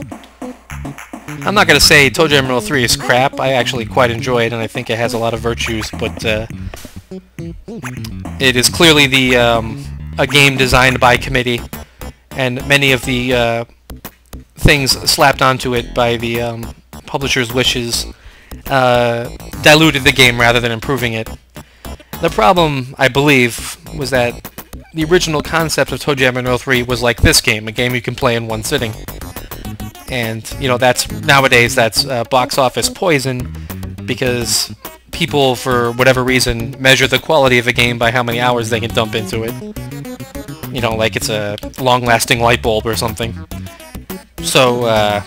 I'm not going to say Toejam Earl 3 is crap. I actually quite enjoy it, and I think it has a lot of virtues, but it is clearly a game designed by committee, and many of the things slapped onto it by the publisher's wishes diluted the game rather than improving it. The problem, I believe, was that the original concept of Toejam Earl 3 was like this game, a game you can play in one sitting. And, you know, nowadays that's box office poison, because people, for whatever reason, measure the quality of a game by how many hours they can dump into it. You know, like it's a long-lasting light bulb or something. So,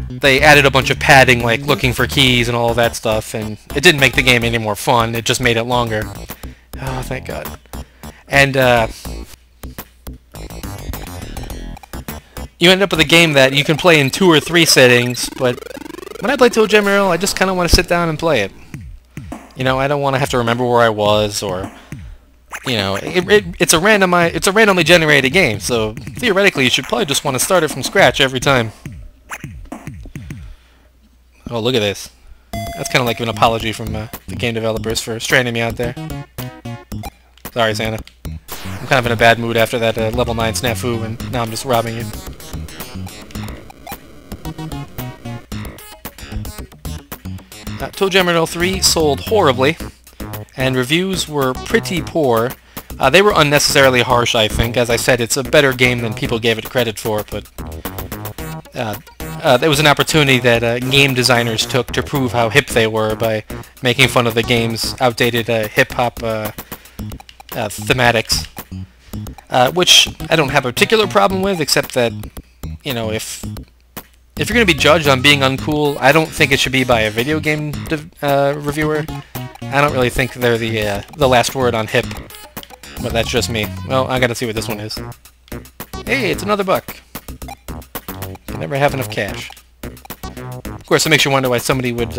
they added a bunch of padding, like looking for keys and all of that stuff, and it didn't make the game any more fun, it just made it longer. Oh, thank God. And, you end up with a game that you can play in 2 or 3 settings, but when I play Toejam Earl, I just kind of want to sit down and play it. You know, I don't want to have to remember where I was, or, you know, it's a randomly generated game, so theoretically you should probably just want to start it from scratch every time. Oh, look at this. That's kind of like an apology from the game developers for stranding me out there. Sorry, Santa. I'm kind of in a bad mood after that level 9 snafu, and now I'm just robbing you. Toejam Earl 3 sold horribly, and reviews were pretty poor. They were unnecessarily harsh, I think. As I said, it's a better game than people gave it credit for, but there was an opportunity that game designers took to prove how hip they were by making fun of the game's outdated hip-hop thematics, which I don't have a particular problem with, except that, you know, if if you're going to be judged on being uncool, I don't think it should be by a video game reviewer. I don't really think they're the last word on hip. But that's just me. Well, I gotta see what this one is. Hey, it's another buck. Can never have enough cash. Of course, it makes you wonder why somebody would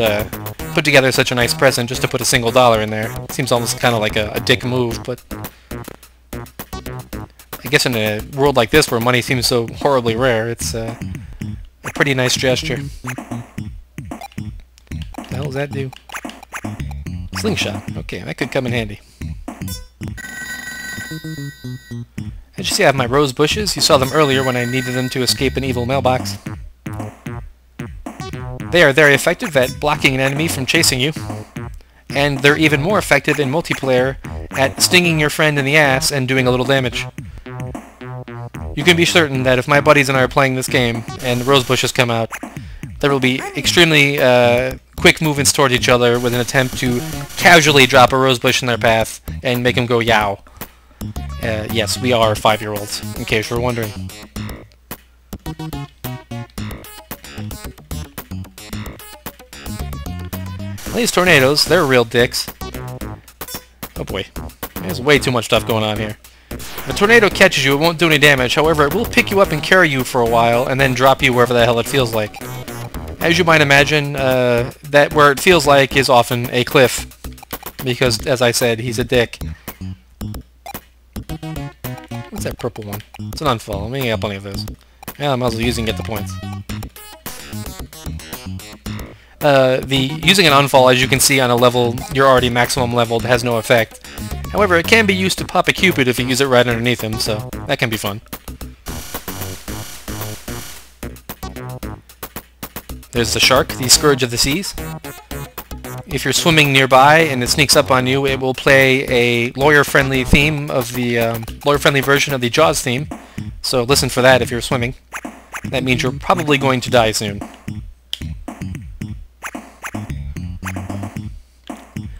put together such a nice present just to put a single dollar in there. Seems almost kind of like a dick move, but I guess in a world like this where money seems so horribly rare, it's a pretty nice gesture. What the hell does that do? Slingshot. Okay, that could come in handy. As you see, I have my rose bushes. You saw them earlier when I needed them to escape an evil mailbox. They are very effective at blocking an enemy from chasing you, and they're even more effective in multiplayer at stinging your friend in the ass and doing a little damage. You can be certain that if my buddies and I are playing this game and the rose bushes come out, there will be extremely quick movements toward each other with an attempt to casually drop a rose bush in their path and make them go yow. Yes, we are 5-year-olds, in case you're wondering. These tornadoes, they're real dicks. Oh boy, there's way too much stuff going on here. If a tornado catches you, it won't do any damage. However, it will pick you up and carry you for a while, and then drop you wherever the hell it feels like. As you might imagine, that where it feels like is often a cliff. Because, as I said, he's a dick. What's that purple one? It's an unfollow. Let me get plenty of those. Yeah, I might as well use and get the points. Using an unfollow, as you can see on a level you're already maximum leveled, has no effect. However, it can be used to pop a cupid if you use it right underneath him, so that can be fun. There's the shark, the scourge of the seas. If you're swimming nearby and it sneaks up on you, it will play a lawyer-friendly theme of the lawyer-friendly version of the Jaws theme. So listen for that if you're swimming. That means you're probably going to die soon.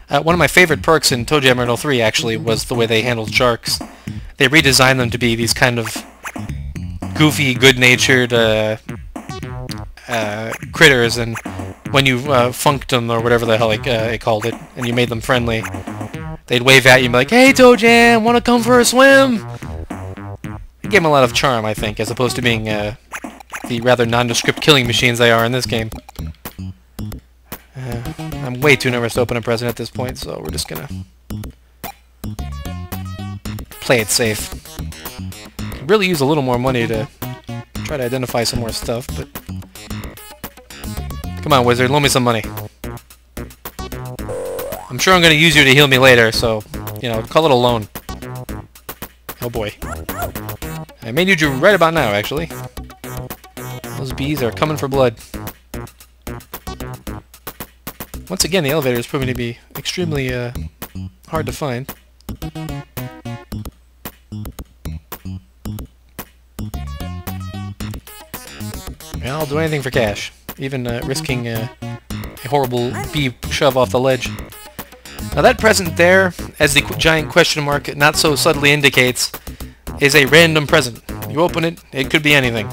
One of my favorite perks in Toejam Earl 3 actually was the way they handled sharks. They redesigned them to be these kind of goofy, good-natured critters, and when you funked them, or whatever the hell they called it, and you made them friendly, they'd wave at you and be like, "Hey Toejam, wanna come for a swim?" It gave them a lot of charm, I think, as opposed to being the rather nondescript killing machines they are in this game. I'm way too nervous to open a present at this point, so we're just gonna play it safe. Could really use a little more money to try to identify some more stuff, but come on, wizard, loan me some money. I'm sure I'm gonna use you to heal me later, so, you know, call it a loan. Oh boy. I may need you right about now, actually. Those bees are coming for blood. Once again, the elevator is proving to be extremely hard to find. Yeah, I'll do anything for cash, even risking a horrible bee shove off the ledge. Now that present there, as the giant question mark not so subtly indicates, is a random present. You open it, it could be anything.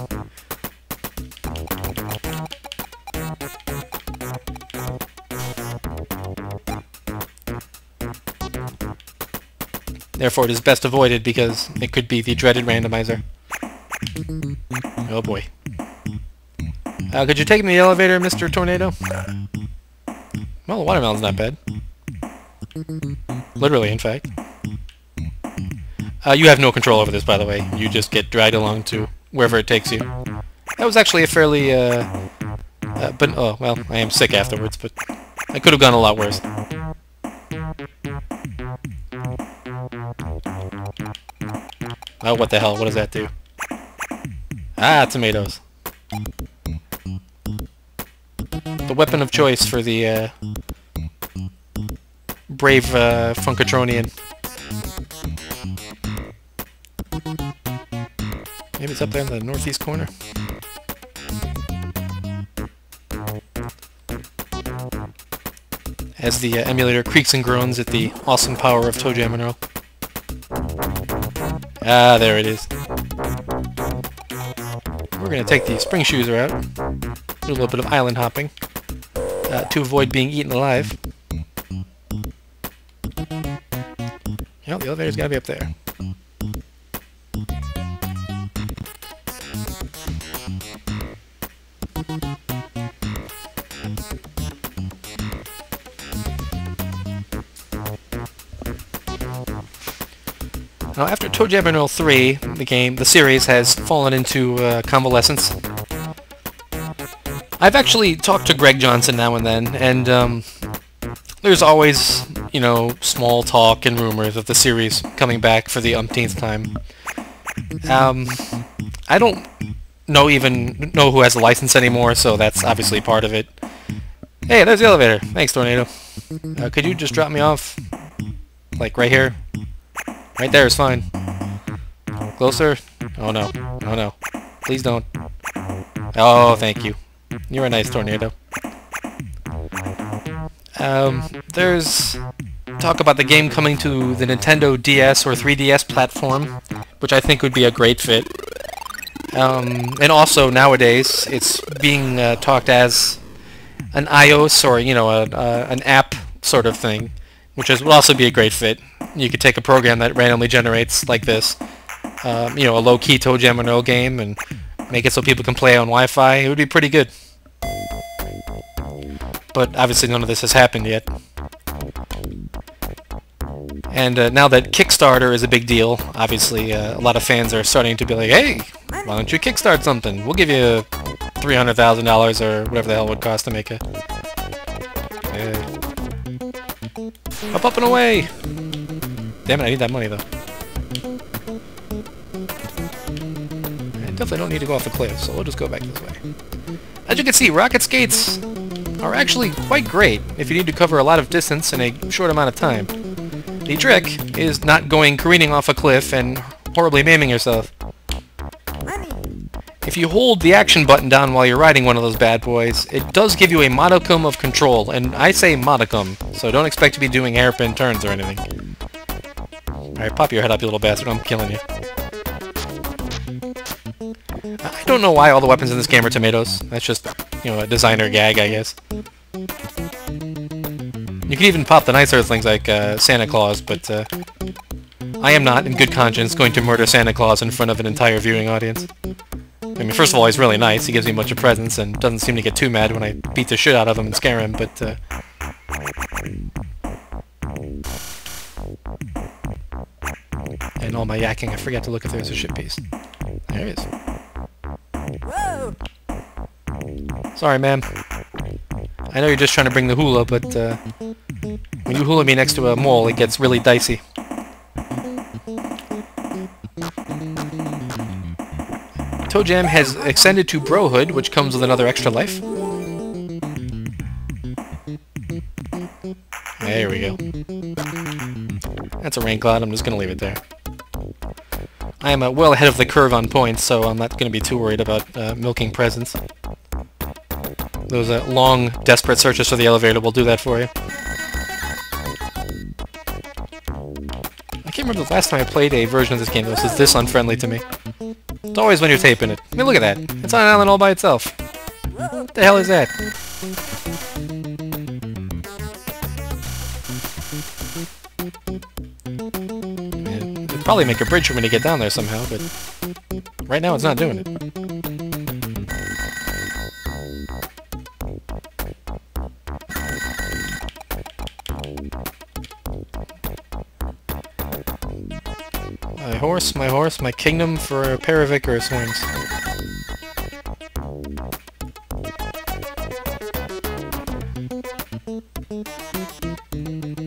Therefore, it is best avoided because it could be the dreaded randomizer. Oh boy. Could you take me to the elevator, Mr. Tornado? Well, the watermelon's not bad. Literally, in fact. You have no control over this, by the way. You just get dragged along to wherever it takes you. That was actually a fairly, but, oh, well, I am sick afterwards, but I could have gone a lot worse. Oh, what the hell? What does that do? Ah, tomatoes. The weapon of choice for the brave Funkatronian. Maybe it's up there in the northeast corner. As the emulator creaks and groans at the awesome power of Toejam Earl. Ah, there it is. We're gonna take the spring shoes out. Do a little bit of island hopping to avoid being eaten alive. Yep, the elevator's gotta be up there. Now, after Toejam Earl 3, the series has fallen into convalescence. I've actually talked to Greg Johnson now and then, and there's always, you know, small talk and rumors of the series coming back for the umpteenth time. I don't even know who has the license anymore, so that's obviously part of it. Hey, there's the elevator. Thanks, Tornado. Could you just drop me off, like, right here? Right there is fine. Closer? Oh no. Oh no. Please don't. Oh, thank you. You're a nice tornado. There's talk about the game coming to the Nintendo DS or 3DS platform, which I think would be a great fit. And also, nowadays, it's being talked as an iOS or, you know, an app sort of thing, which would also be a great fit. You could take a program that randomly generates like this, you know, a low-key Toejam Earl game, and make it so people can play on Wi-Fi. It would be pretty good. But obviously none of this has happened yet. And now that Kickstarter is a big deal, obviously a lot of fans are starting to be like, hey, why don't you kickstart something? We'll give you $300,000 or whatever the hell it would cost to make a... up and away! Damn it, I need that money, though. I definitely don't need to go off the cliff, so we'll just go back this way. As you can see, rocket skates are actually quite great if you need to cover a lot of distance in a short amount of time. The trick is not going careening off a cliff and horribly maiming yourself. If you hold the action button down while you're riding one of those bad boys, it does give you a modicum of control, and I say modicum, so don't expect to be doing hairpin turns or anything. Alright, pop your head up, you little bastard, I'm killing you. I don't know why all the weapons in this game are tomatoes. That's just, you know, a designer gag, I guess. You can even pop the nice earthlings like Santa Claus, but I am not, in good conscience, going to murder Santa Claus in front of an entire viewing audience. I mean, first of all, he's really nice. He gives me a bunch of presents and doesn't seem to get too mad when I beat the shit out of him and scare him, but... And all my yakking, I forgot to look if there's a ship piece. There it is. Whoa. Sorry, ma'am. I know you're just trying to bring the hula, but when you hula me next to a mole, it gets really dicey. Toejam has extended to brohood, which comes with another extra life. There we go. That's a rain cloud, I'm just going to leave it there. I am well ahead of the curve on points, so I'm not going to be too worried about milking presents. Those long, desperate searches for the elevator will do that for you. I can't remember the last time I played a version of this game that was this unfriendly to me. It's always when you're taping it. I mean, look at that. It's on an island all by itself. What the hell is that? It'd probably make a bridge for me to get down there somehow, but right now it's not doing it. My horse, my kingdom for a pair of Icarus wings.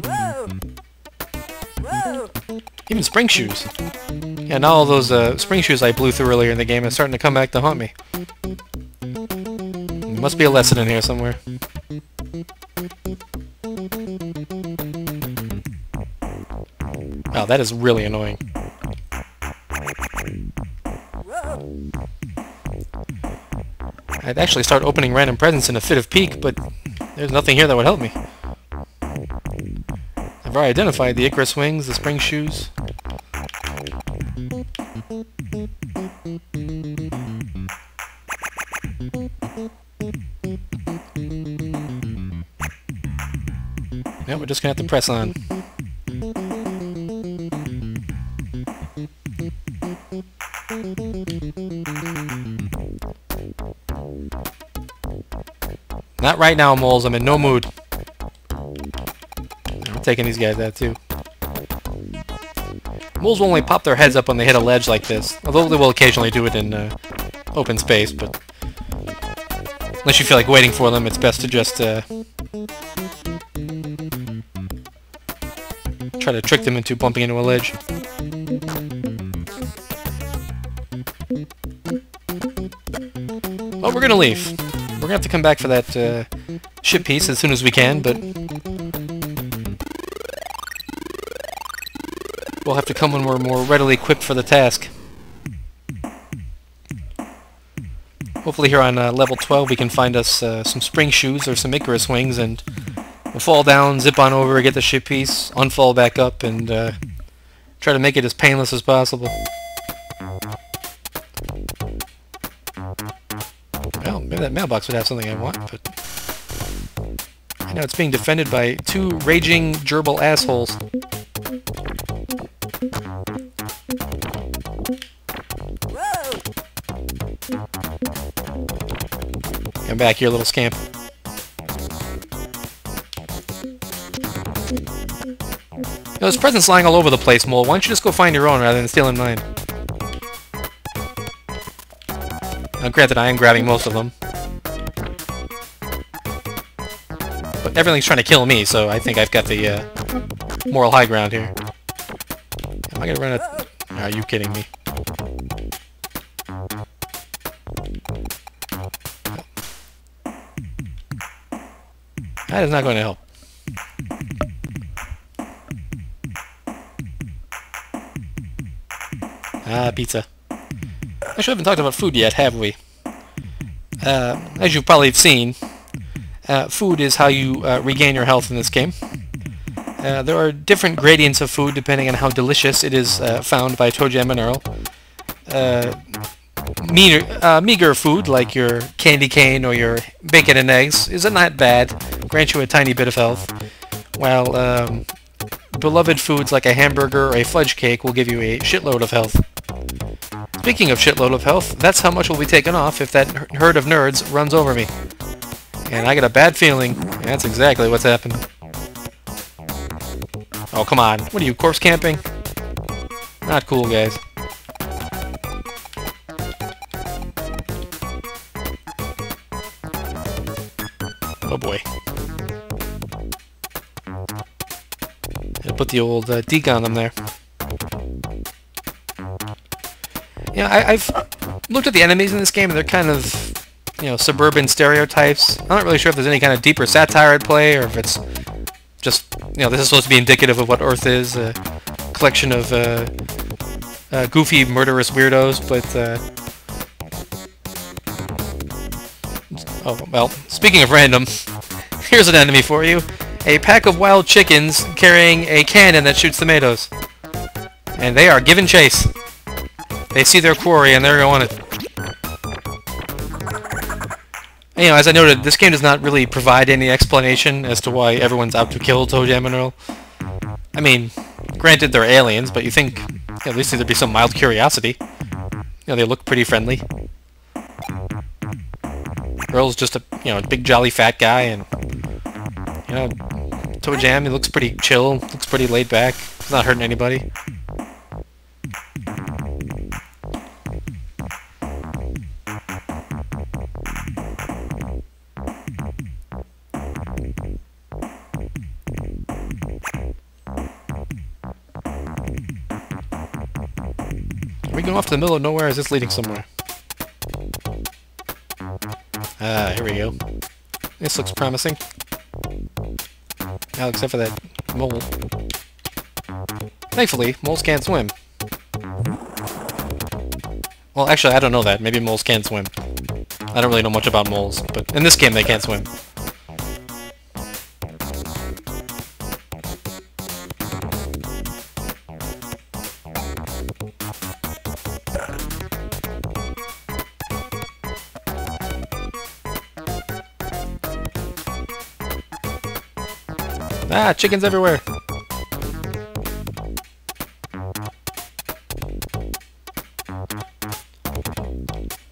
Whoa. Whoa. Even spring shoes. Yeah, now all those spring shoes I blew through earlier in the game are starting to come back to haunt me. There must be a lesson in here somewhere. Wow, that is really annoying. I'd actually start opening random presents in a fit of pique, but there's nothing here that would help me. I've already identified the Icarus wings, the spring shoes. just gonna have to press on. Not right now, moles. I'm in no mood. I'm taking these guys out too. Moles will only pop their heads up when they hit a ledge like this, although they will occasionally do it in open space, but unless you feel like waiting for them, it's best to just try to trick them into bumping into a ledge. Well, we're gonna leave. We're gonna have to come back for that ship piece as soon as we can, but we'll have to come when we're more readily equipped for the task. Hopefully here on level 12 we can find us some spring shoes or some Icarus wings, and we'll fall down, zip on over, get the ship piece, unfall back up, and try to make it as painless as possible. Well, maybe that mailbox would have something I want, but I know it's being defended by two raging gerbil assholes. Come back here, little scamp. There's presents lying all over the place, Mole. Why don't you just go find your own rather than stealing mine? Now, granted, I am grabbing most of them. But everything's trying to kill me, so I think I've got the moral high ground here. Am I gonna run a... Are you kidding me? That is not going to help. Ah, pizza. Actually, we haven't talked about food yet, have we? As you've probably seen, food is how you regain your health in this game. There are different gradients of food depending on how delicious it is found by Toejam Earl. Meager food, like your candy cane or your bacon and eggs, is not bad, grant you a tiny bit of health, while beloved foods like a hamburger or a fudge cake will give you a shitload of health. Speaking of shitload of health, that's how much will be taken off if that herd of nerds runs over me. And I got a bad feeling that's exactly what's happened. Oh, come on. What are you, corpse camping? Not cool, guys. Oh boy. I'll put the old deke on them there. Yeah, I've looked at the enemies in this game, and they're kind of, you know, suburban stereotypes. I'm not really sure if there's any kind of deeper satire at play, or if it's just, you know, this is supposed to be indicative of what Earth is, a collection of goofy, murderous weirdos, but, oh, well, speaking of random, here's an enemy for you. A pack of wild chickens carrying a cannon that shoots tomatoes. And they are giving chase. They see their quarry and they're going it. You know, as I noted, this game does not really provide any explanation as to why everyone's out to kill Toejam Earl. I mean, granted they're aliens, but you think at least there'd be some mild curiosity. You know, they look pretty friendly. Earl's just a, you know, big jolly fat guy, and you know, Toejam, he looks pretty chill, looks pretty laid back. He's not hurting anybody. Are we going off to the middle of nowhere, or is this leading somewhere? Ah, here we go. This looks promising. Now, except for that mole. Thankfully, moles can't swim. Well, actually, I don't know that. Maybe moles can swim. I don't really know much about moles, but in this game they can't swim. Ah, chickens everywhere!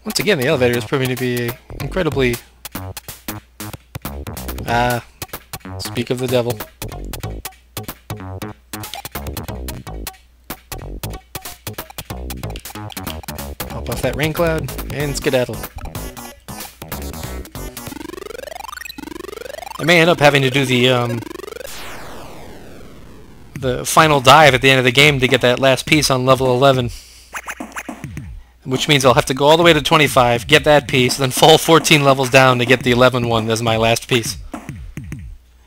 Once again, the elevator is proving to be incredibly... speak of the devil. Pop off that rain cloud, and skedaddle. I may end up having to do the final dive at the end of the game to get that last piece on level 11. Which means I'll have to go all the way to 25, get that piece, then fall 14 levels down to get the 11 one as my last piece.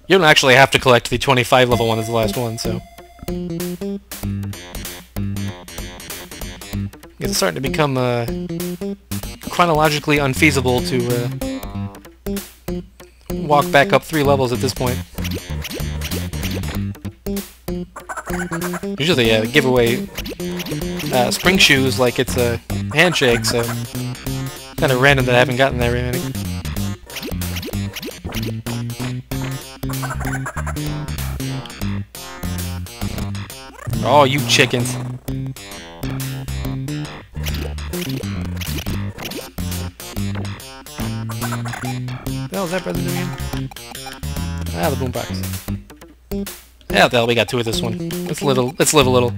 You don't actually have to collect the 25 level one as the last one, so... It's starting to become chronologically unfeasible to walk back up 3 levels at this point. Usually give away spring shoes like it's a handshake, so kind of random that I haven't gotten there already. Oh, you chickens. What the hell is that present doing? Ah, the boombox. Yeah, what the hell, we got 2 of this one. Let's live a little.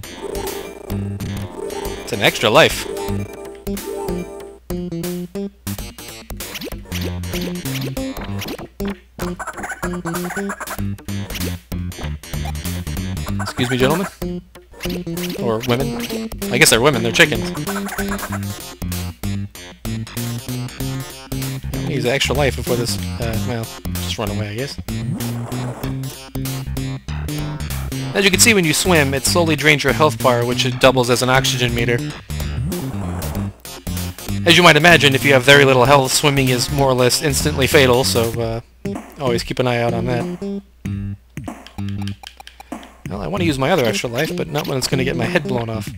It's an extra life. Excuse me, gentlemen? Or women? I guess they're women, they're chickens. Use an extra life before this, well, just run away, I guess. As you can see when you swim, it slowly drains your health bar, which it doubles as an oxygen meter. As you might imagine, if you have very little health, swimming is more or less instantly fatal, so always keep an eye out on that. Well, I want to use my other extra life, but not when it's going to get my head blown off.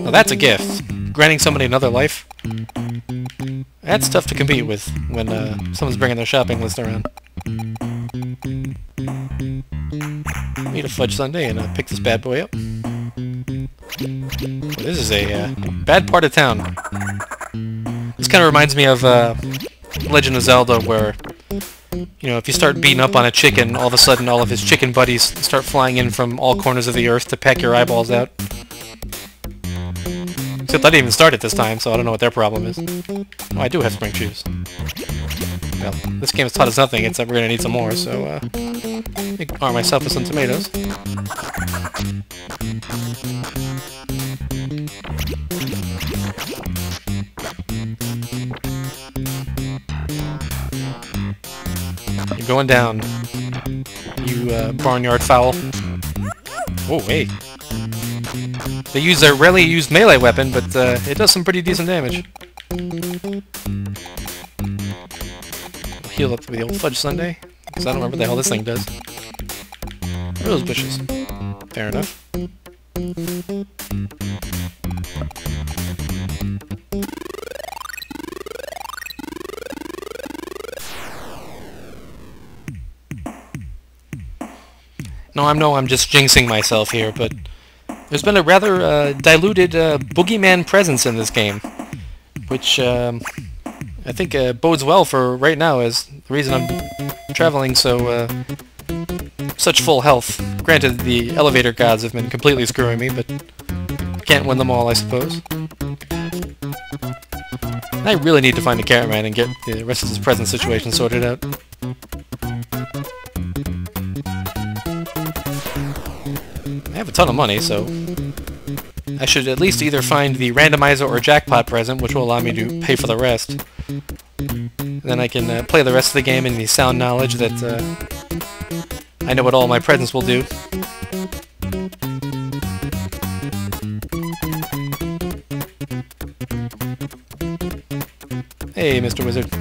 Now that's a gift. Granting somebody another life. That's tough to compete with when someone's bringing their shopping list around. Eat a fudge sundae and pick this bad boy up. This is a bad part of town. This kind of reminds me of Legend of Zelda, where, you know, if you start beating up on a chicken, all of a sudden all of his chicken buddies start flying in from all corners of the earth to peck your eyeballs out. Except I didn't even start it this time, so I don't know what their problem is. Oh, I do have spring shoes. Well, this game has taught us nothing, except we're gonna need some more, so let me arm myself with some tomatoes. You're going down, you barnyard fowl. Oh, hey. They use a rarely used melee weapon, but it does some pretty decent damage. Heal up with the old fudge sundae, because I don't remember what the hell this thing does. Rose bushes. Fair enough. No, I'm just jinxing myself here, but there's been a rather diluted boogeyman presence in this game, which I think bodes well for right now, as the reason I'm traveling so such full health. Granted, the elevator gods have been completely screwing me, but can't win them all, I suppose. I really need to find a cameraman and get the rest of this present situation sorted out. I have a ton of money, so I should at least either find the randomizer or jackpot present, which will allow me to pay for the rest. Then I can play the rest of the game in the sound knowledge that I know what all my presents will do. Hey, Mr. Wizard.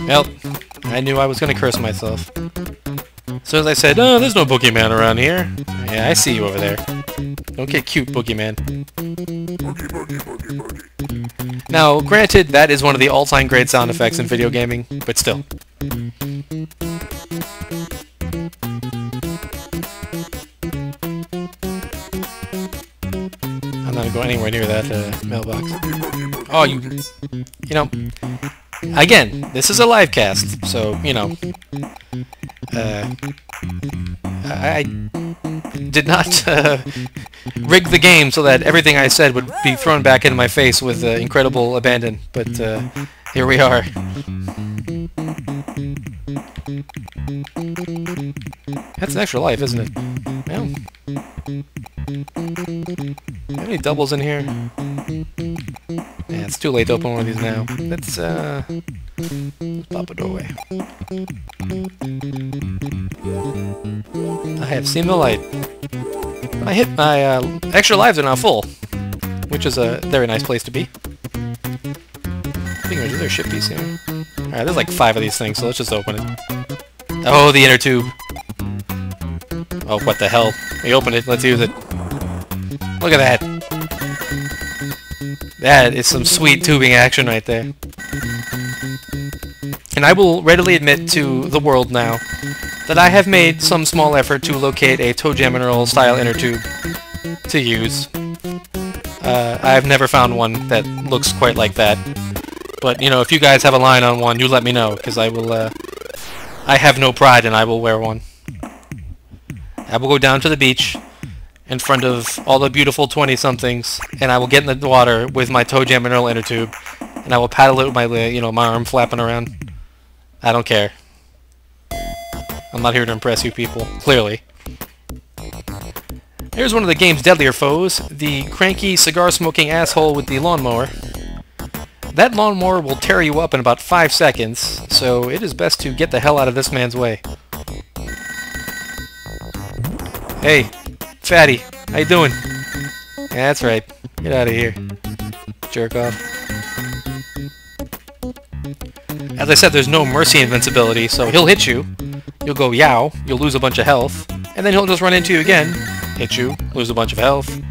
Well, I knew I was going to curse myself. As soon as I said, oh, there's no boogeyman around here. Yeah, I see you over there. Don't get cute, boogeyman. Now, granted, that is one of the all-time great sound effects in video gaming, but still. I'm not going to go anywhere near that mailbox. Oh, you know, again, this is a live cast, so, you know, I did not rig the game so that everything I said would be thrown back into my face with incredible abandon, but here we are. That's an extra life, isn't it? Well, any doubles in here? Yeah, it's too late to open one of these now. Let's pop a doorway. I have seen the light. I hit my extra lives are now full, which is a very nice place to be. Speaking of, is there a ship piece here? Alright, there's like 5 of these things, so let's just open it. Oh, the inner tube. Oh, what the hell? We opened it, let's use it. Look at that. That is some sweet tubing action right there. And I will readily admit to the world now that I have made some small effort to locate a Toejam Earl style inner tube to use. I have never found one that looks quite like that. But, you know, if you guys have a line on one, you let me know, because I will, I have no pride and I will wear one. I will go down to the beach in front of all the beautiful 20-somethings, and I will get in the water with my Toejam Earl inner tube, and I will paddle it with my, you know, my arm flapping around. I don't care. I'm not here to impress you people, clearly. Here's one of the game's deadlier foes, the cranky, cigar-smoking asshole with the lawnmower. That lawnmower will tear you up in about 5 seconds, so it is best to get the hell out of this man's way. Hey, fatty, how you doing? Yeah, that's right. Get out of here. Jerk off. As I said, there's no mercy invincibility, so he'll hit you. You'll go yow, you'll lose a bunch of health, and then he'll just run into you again, hit you, lose a bunch of health,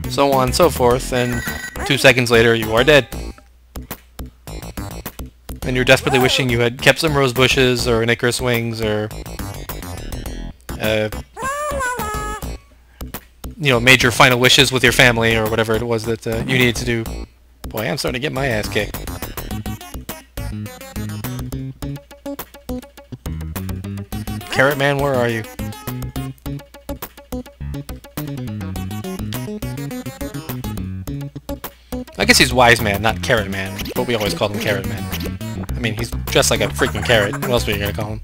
so on and so forth, and 2 seconds later you are dead. And you're desperately wishing you had kept some rose bushes, or an Icarus wings, or you know, made your final wishes with your family, or whatever it was that you needed to do. Boy, I'm starting to get my ass kicked. Carrot Man, where are you? I guess he's Wise Man, not Carrot Man, but we always call him Carrot Man. I mean, he's just like a freaking carrot. What else are you gonna call him?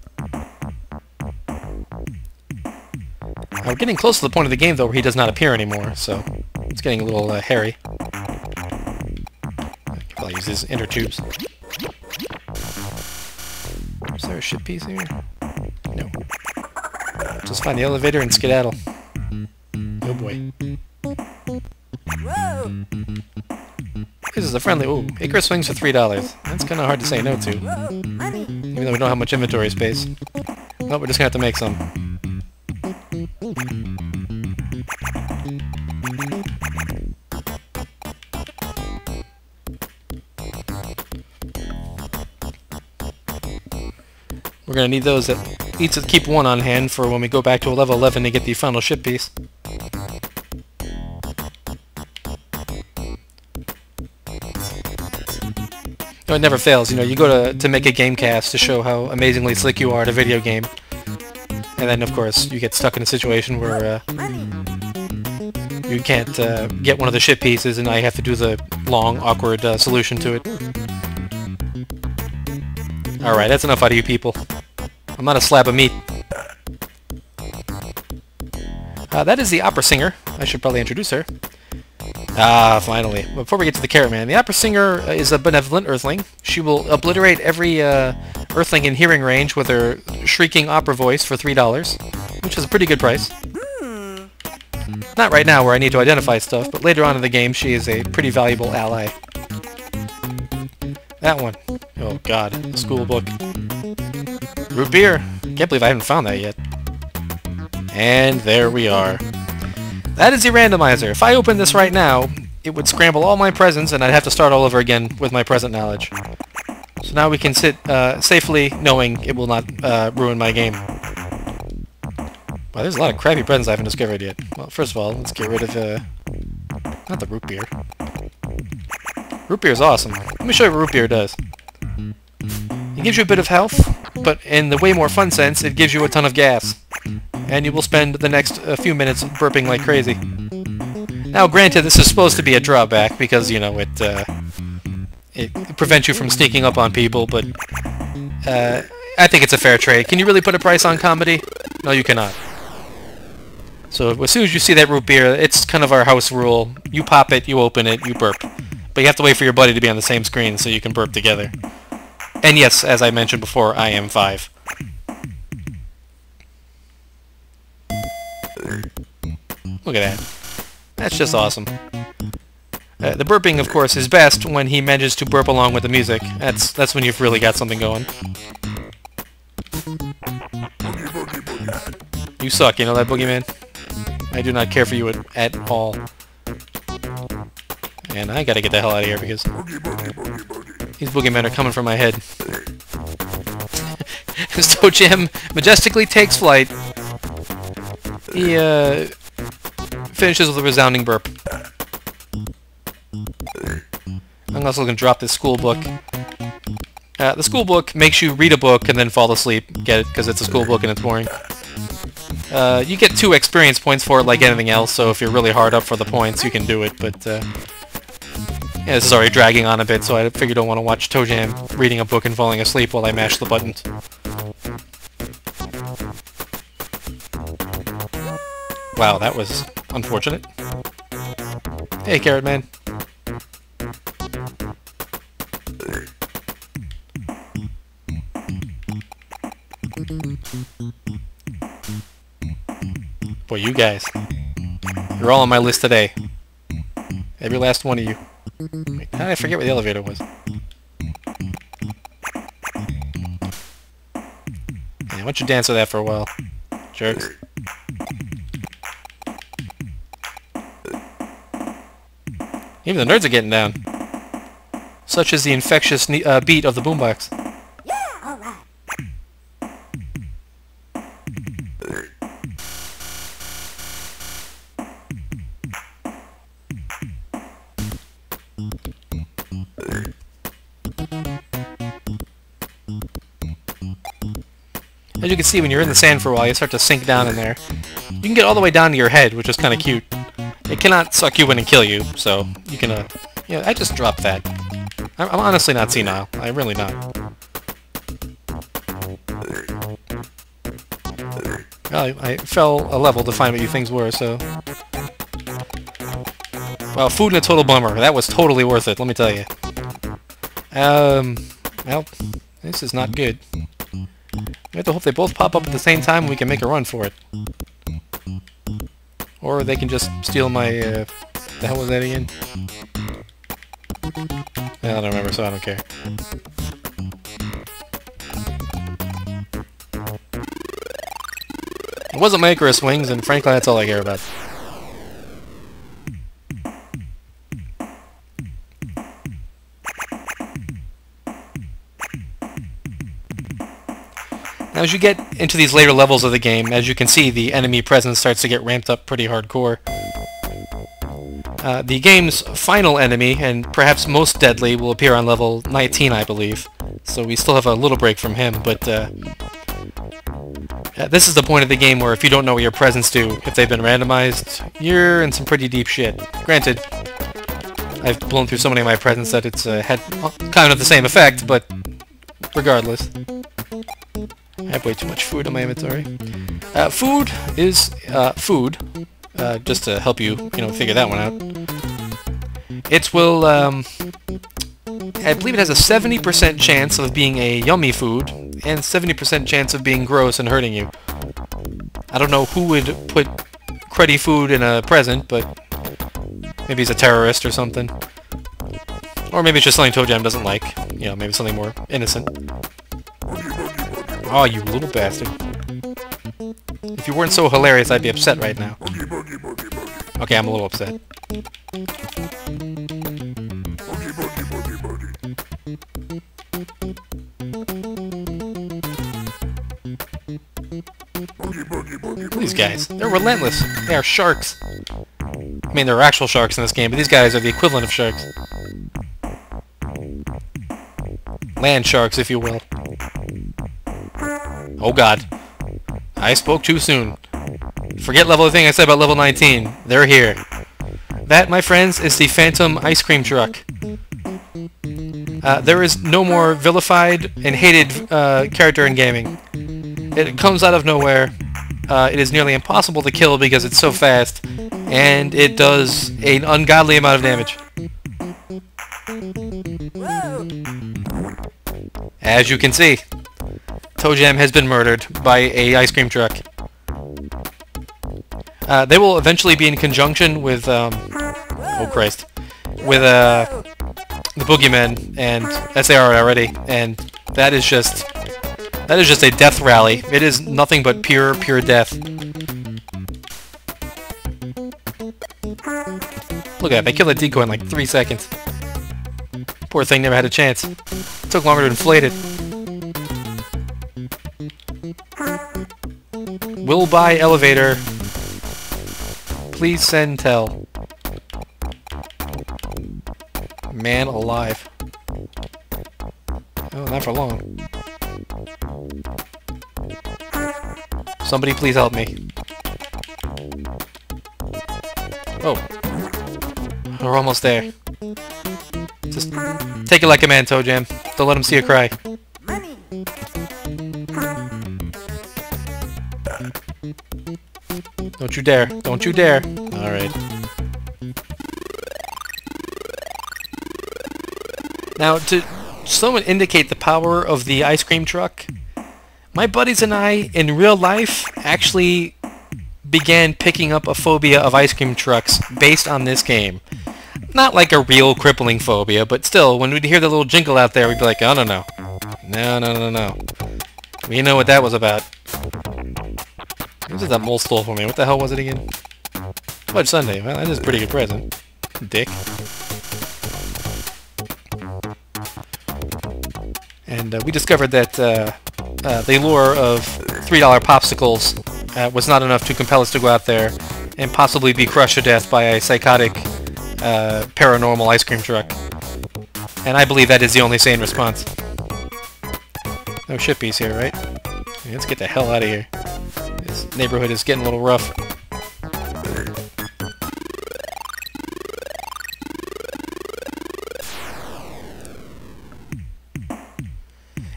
We're getting close to the point of the game, though, where he does not appear anymore, so it's getting a little hairy. I could probably use his inner tubes. Is there a ship piece here? No. Just find the elevator and skedaddle. Oh boy. This is a friendly... Ooh, Icarus swings for $3. That's kind of hard to say no to. Even though we don't have much inventory space. No, we're just gonna have to make some. We're gonna need those at least to keep one on hand for when we go back to a level 11 to get the final ship piece. No, it never fails. You know, you go to make a GameCast to show how amazingly slick you are at a video game, and then of course you get stuck in a situation where you can't get one of the ship pieces, and now you have to do the long, awkward solution to it. Alright, that's enough out of you people. I'm not a slab of meat. That is the opera singer. I should probably introduce her. Ah, finally. Before we get to the Carrot Man, the opera singer is a benevolent earthling. She will obliterate every earthling in hearing range with her shrieking opera voice for $3, which is a pretty good price. Not right now where I need to identify stuff, but later on in the game she is a pretty valuable ally. That one. Oh god, the school book. Root beer. Can't believe I haven't found that yet. And there we are. That is the randomizer. If I open this right now, it would scramble all my presents and I'd have to start all over again with my present knowledge. So now we can sit safely knowing it will not ruin my game. Wow, there's a lot of crappy presents I haven't discovered yet. Well, first of all, let's get rid of, not the root beer. Root beer is awesome. Let me show you what root beer does. It gives you a bit of health, but in the way more fun sense, it gives you a ton of gas. And you will spend the next few minutes burping like crazy. Now, granted, this is supposed to be a drawback, because, you know, it prevents you from sneaking up on people, but I think it's a fair trade. Can you really put a price on comedy? No, you cannot. So as soon as you see that root beer, it's kind of our house rule. You pop it, you open it, you burp. But you have to wait for your buddy to be on the same screen so you can burp together. And yes, as I mentioned before, I am 5. Look at that. That's just awesome. The burping, of course, is best when he manages to burp along with the music. That's when you've really got something going. You suck, you know that, Boogeyman? I do not care for you at all. And I gotta get the hell out of here because these Boogeymen are coming for my head. As Toejam majestically takes flight, he finishes with a resounding burp. I'm also going to drop this school book. The school book makes you read a book and then fall asleep. Get it? Because it's a school book and it's boring. You get 2 experience points for it like anything else, so if you're really hard up for the points, you can do it, but yeah, this is already dragging on a bit, so I figured I don't want to watch Toejam reading a book and falling asleep while I mash the buttons. Wow, that was unfortunate. Hey, Carrot Man. Boy, you guys. You're all on my list today. Every last one of you. Wait, how did I forget where the elevator was? Yeah, why don't you dance with that for a while, jerks? Even the nerds are getting down. Such is the infectious beat of the boombox. As you can see, when you're in the sand for a while, you start to sink down in there. You can get all the way down to your head, which is kind of cute. It cannot suck you in and kill you, so you can, yeah, I just dropped that. I'm honestly not senile. I'm really not. Well, I fell a level to find what you things were, so... Well, food and a total bummer. That was totally worth it, let me tell you. Well, this is not good. We have to hope they both pop up at the same time and we can make a run for it. Or they can just steal my, the hell was that again? I don't remember, so I don't care. It wasn't my Icarus wings, and frankly, that's all I care about. Now, as you get into these later levels of the game, as you can see, the enemy presence starts to get ramped up pretty hardcore. The game's final enemy, and perhaps most deadly, will appear on level 19, I believe. So we still have a little break from him, but this is the point of the game where if you don't know what your presents do, if they've been randomized, you're in some pretty deep shit. Granted, I've blown through so many of my presents that it's had kind of the same effect, but regardless. I have way too much food in my inventory. Food is food. Just to help you, figure that one out. It will, I believe it has a 70% chance of being a yummy food, and 70% chance of being gross and hurting you. I don't know who would put cruddy food in a present, but maybe he's a terrorist or something. Or maybe it's just something Toejam doesn't like. Maybe something more innocent. Oh, you little bastard. If you weren't so hilarious, I'd be upset right now. Okay, I'm a little upset. These guys, they're relentless. They are sharks. I mean, there are actual sharks in this game, but these guys are the equivalent of sharks. Land sharks, if you will. Oh god. I spoke too soon. Forget level thing I said about level 19. They're here. That, my friends, is the Phantom ice cream truck. There is no more vilified and hated character in gaming. It comes out of nowhere. It is nearly impossible to kill because it's so fast, and it does an ungodly amount of damage. As you can see, Toejam has been murdered by a ice cream truck. They will eventually be in conjunction with, oh Christ, with the Boogeymen, and as they are already, and that is just a death rally. It is nothing but pure death. Look at that, they killed a decoy in like 3 seconds. Poor thing never had a chance. It took longer to inflate it. Will buy elevator. Please send tell. Man alive. Oh, not for long. Somebody please help me. Oh. We're almost there. Just take it like a man, Toejam. Don't let him see you cry. Don't you dare. Don't you dare. Alright. Now, to somewhat indicate the power of the ice cream truck, my buddies and I, in real life, actually began picking up a phobia of ice cream trucks based on this game. Not like a real crippling phobia, but still, when we'd hear the little jingle out there, we'd be like, oh, no. No. We know what that was about. What was that mole stole for me? What the hell was it again? Fudge Sunday. Well, that is a pretty good present. Dick. And we discovered that the lure of $3 popsicles was not enough to compel us to go out there and possibly be crushed to death by a psychotic paranormal ice cream truck. And I believe that is the only sane response. No shippies here, right? Yeah, let's get the hell out of here. This neighborhood is getting a little rough.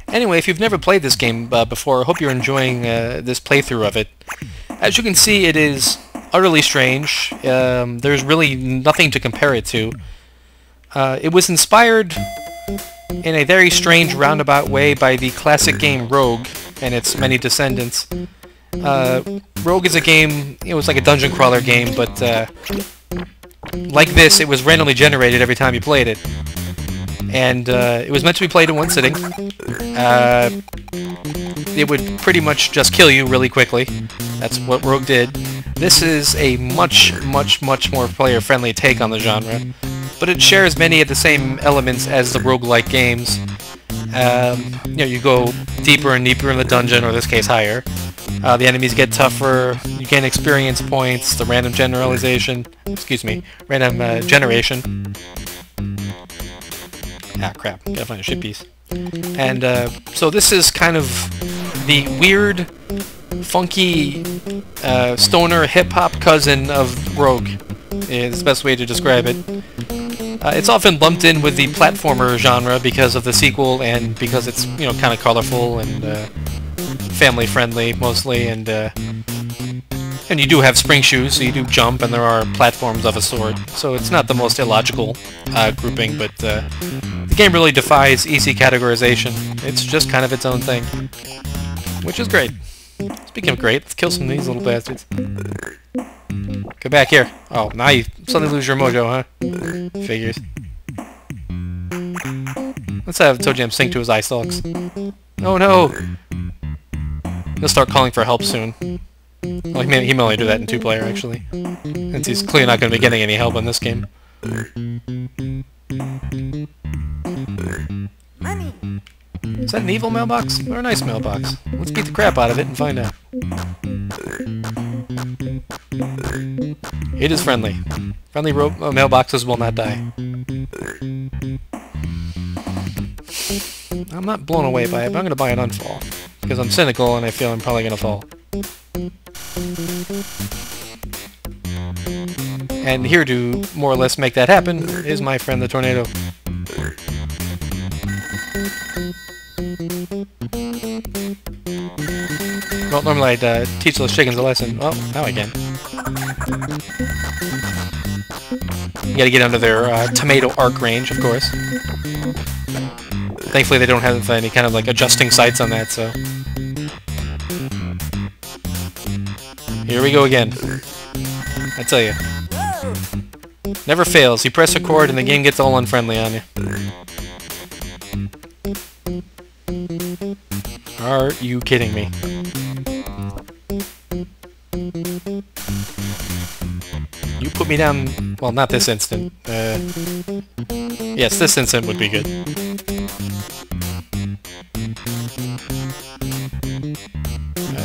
Anyway, if you've never played this game before, I hope you're enjoying this playthrough of it. As you can see, it is utterly strange. There's really nothing to compare it to. It was inspired in a very strange roundabout way by the classic game Rogue and its many descendants. Rogue is a game, it was like a dungeon crawler game, but like this, it was randomly generated every time you played it. And it was meant to be played in one sitting. It would pretty much just kill you really quickly. That's what Rogue did. This is a much more player-friendly take on the genre, but it shares many of the same elements as the roguelike games. You know, you go deeper and deeper in the dungeon, or in this case higher. The enemies get tougher, you gain experience points, the random generation. Ah, crap. Gotta find a ship piece. And, so this is kind of the weird, funky, stoner hip-hop cousin of Rogue, is the best way to describe it. It's often lumped in with the platformer genre because of the sequel and because it's, you know, kind of colorful and, family-friendly, mostly, and you do have spring shoes, so you do jump, and there are platforms of a sort. So it's not the most illogical grouping, but the game really defies easy categorization. It's just kind of its own thing, which is great. Speaking of great, let's kill some of these little bastards. Get back here. Oh, now you suddenly lose your mojo, huh? Figures. Let's have Toejam sink to his eye stalks. Oh no! He'll start calling for help soon. Well, he may only do that in 2-player, actually. Since he's clearly not going to be getting any help in this game. Is that an evil mailbox? Or a nice mailbox? Let's beat the crap out of it and find out. It is friendly. Friendly mailboxes will not die. I'm not blown away by it, but I'm going to buy an unfall. Because I'm cynical and I feel I'm probably going to fall. And here to more or less make that happen is my friend the tornado. Well, normally I'd teach those chickens a lesson. Well, now I can. You gotta get under their tomato arc range, of course. Thankfully they don't have any kind of like adjusting sights on that, so... Here we go again. I tell you. Never fails. You press a chord and the game gets all unfriendly on you. Are you kidding me? You put me down... Well, not this instant. Yes, this instant would be good.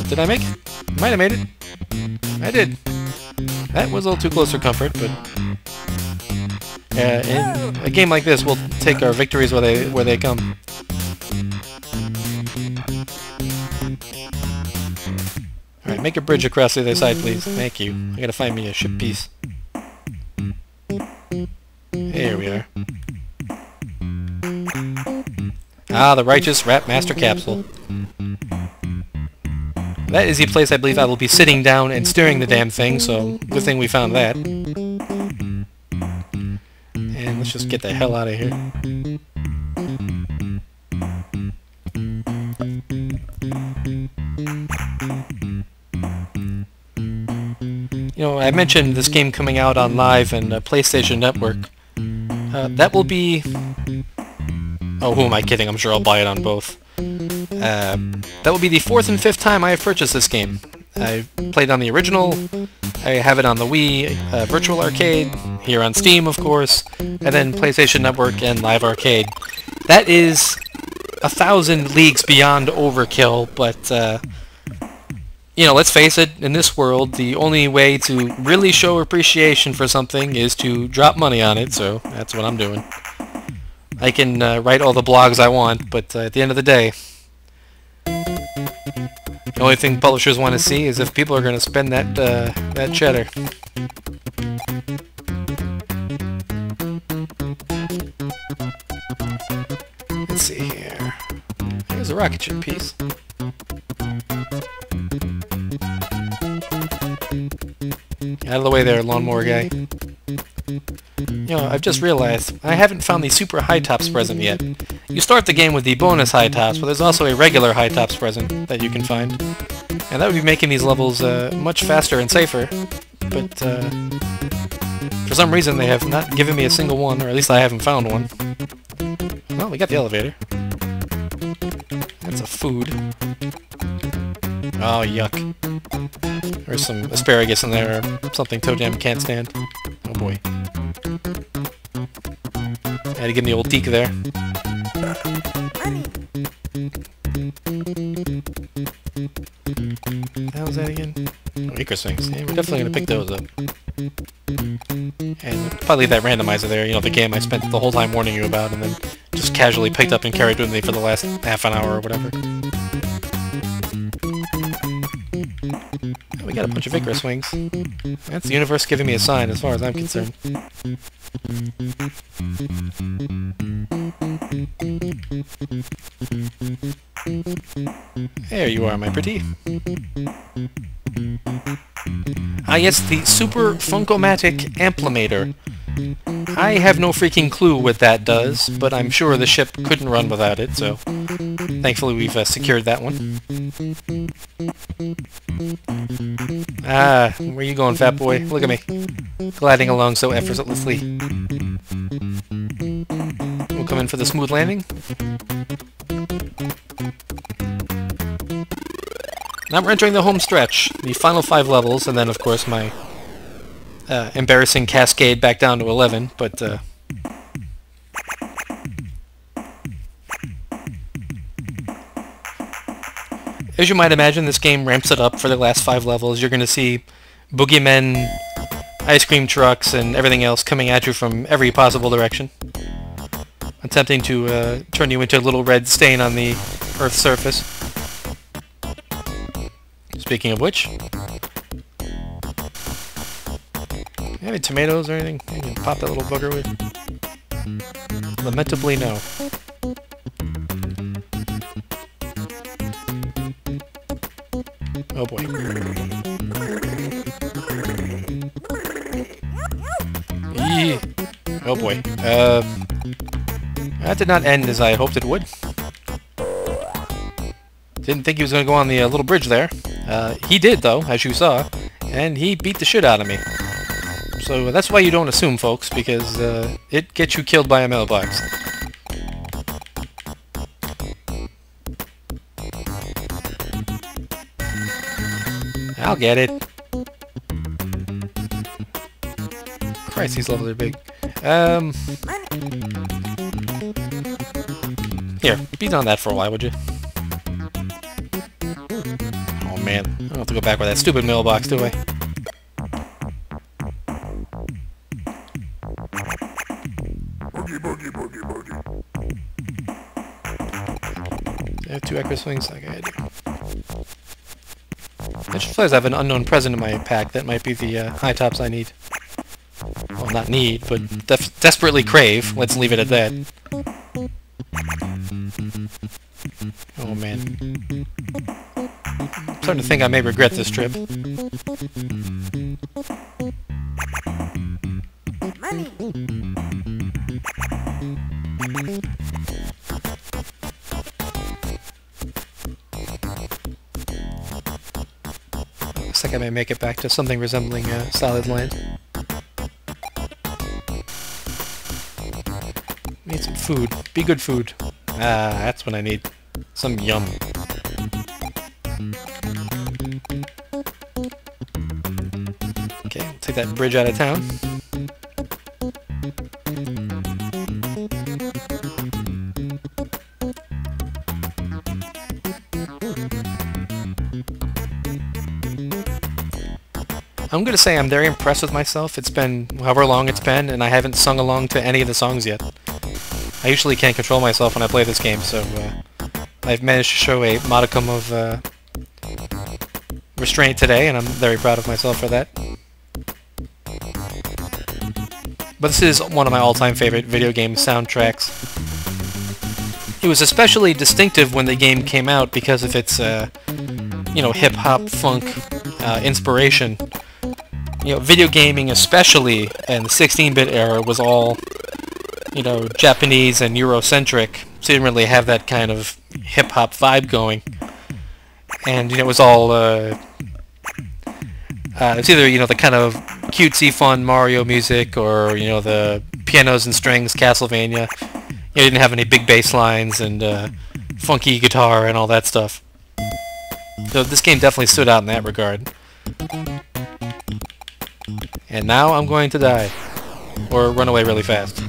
Did I make it? Might have made it. I did. That was a little too close for comfort, but... in a game like this, we'll take our victories where they come. Alright, make a bridge across the other side, please. Thank you. I gotta find me a ship piece. Here we are. Ah, the righteous Rat Master Capsule. That is the place I believe I will be sitting down and steering the damn thing, so good thing we found that. And let's just get the hell out of here. You know, I mentioned this game coming out on Live and PlayStation Network. That will be... Oh, who am I kidding? I'm sure I'll buy it on both. That will be the 4th and 5th time I have purchased this game. I played on the original, I have it on the Wii, Virtual Arcade, here on Steam, of course, and then PlayStation Network and Live Arcade. That is 1,000 leagues beyond overkill, but, you know, let's face it, in this world, the only way to really show appreciation for something is to drop money on it, so that's what I'm doing. I can write all the blogs I want, but at the end of the day, the only thing publishers want to see is if people are going to spend that cheddar. Let's see here. Here's a rocket ship piece. Out of the way there, lawnmower guy. You know, I've just realized I haven't found the super high tops present yet. You start the game with the bonus high tops, but there's also a regular high tops present that you can find. And that would be making these levels much faster and safer. But for some reason they have not given me a single one, or at least I haven't found one. Well, we got the elevator. That's a food. Oh, yuck. There's some asparagus in there, or something Toejam can't stand. Oh boy. Had to give me the old deke there. How was that again? Oh, acre swings. Yeah, we're definitely going to pick those up. And probably leave that randomizer there, you know, the game I spent the whole time warning you about, and then just casually picked up and carried with me for the last half an hour or whatever. We got a bunch of Icarus wings. That's the universe giving me a sign as far as I'm concerned. There you are, my pretty. Ah yes, the Super Funko-matic Amplimator. I have no freaking clue what that does, but I'm sure the ship couldn't run without it, so thankfully we've secured that one. Ah, where you going, fat boy? Look at me. Gliding along so effortlessly. We'll come in for the smooth landing. Now we're entering the home stretch, the final 5 levels, and then of course my embarrassing cascade back down to 11, but as you might imagine, this game ramps it up for the last 5 levels. You're going to see boogeymen, ice cream trucks, and everything else coming at you from every possible direction, attempting to turn you into a little red stain on the Earth's surface. Speaking of which, any tomatoes or anything you can pop that little bugger with? Lamentably, no. Oh boy. Eee. Oh boy. That did not end as I hoped it would. Didn't think he was going to go on the little bridge there. He did, though, as you saw, and he beat the shit out of me. So that's why you don't assume, folks, because it gets you killed by a mailbox. I'll get it. Christ, these levels are big. Here, beat on that for a while, would you? Oh man, I don't have to go back with that stupid mailbox, do I? Boogie, boogie, boogie, boogie. I have 2 echo swings like I had. I just realized I have an unknown present in my pack. That might be the high tops I need. Well, not need, but desperately crave. Let's leave it at that. Oh man. I'm starting to think I may regret this trip. Money. Looks like I may make it back to something resembling solid land. Need some food. Be good food. Ah, that's what I need. Some yum. Okay, we'll take that bridge out of town. I'm gonna say I'm very impressed with myself. It's been however long it's been, and I haven't sung along to any of the songs yet. I usually can't control myself when I play this game, so I've managed to show a modicum of restraint today, and I'm very proud of myself for that. But this is one of my all-time favorite video game soundtracks. It was especially distinctive when the game came out because of its, you know, hip-hop, funk inspiration. You know, video gaming, especially in the 16-bit era, was all, you know, Japanese and Eurocentric, so you didn't really have that kind of hip-hop vibe going. And, you know, it was all, it's either, you know, the kind of cutesy, fun Mario music, or, you know, the pianos and strings Castlevania. You didn't have any big bass lines and funky guitar and all that stuff. So this game definitely stood out in that regard. And now I'm going to die. Or run away really fast.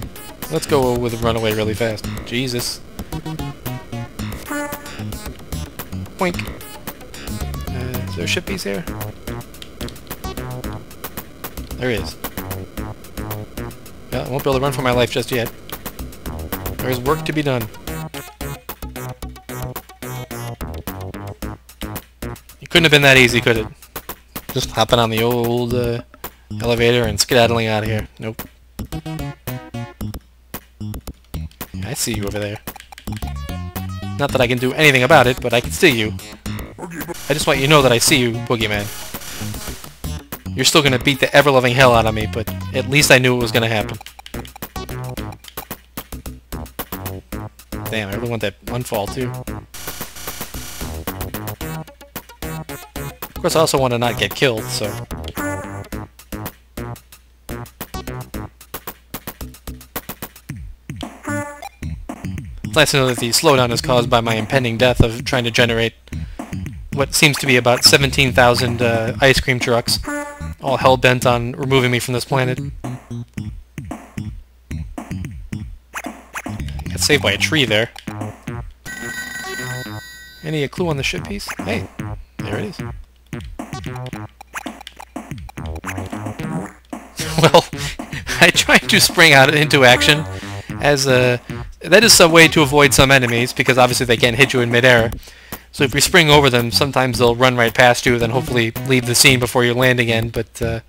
Let's go with run away really fast. Jesus. Boink. Is there a ship piece here? There is. Yeah, I won't be able to run for my life just yet. There's work to be done. It couldn't have been that easy, could it? Just hopping on the old elevator and skedaddling out of here. Nope. I see you over there. Not that I can do anything about it, but I can see you. I just want you to know that I see you, Boogeyman. You're still gonna beat the ever-loving hell out of me, but at least I knew it was gonna happen. Damn, I really want that one fall too. Of course, I also want to not get killed, so... It's nice to know that the slowdown is caused by my impending death of trying to generate what seems to be about 17,000 ice cream trucks, all hell-bent on removing me from this planet. Got saved by a tree there. Any clue on the ship piece? Hey, there it is. Well, I tried to spring out into action, as that is some way to avoid some enemies, because obviously they can't hit you in midair. So if you spring over them, sometimes they'll run right past you, then hopefully leave the scene before you land again. But there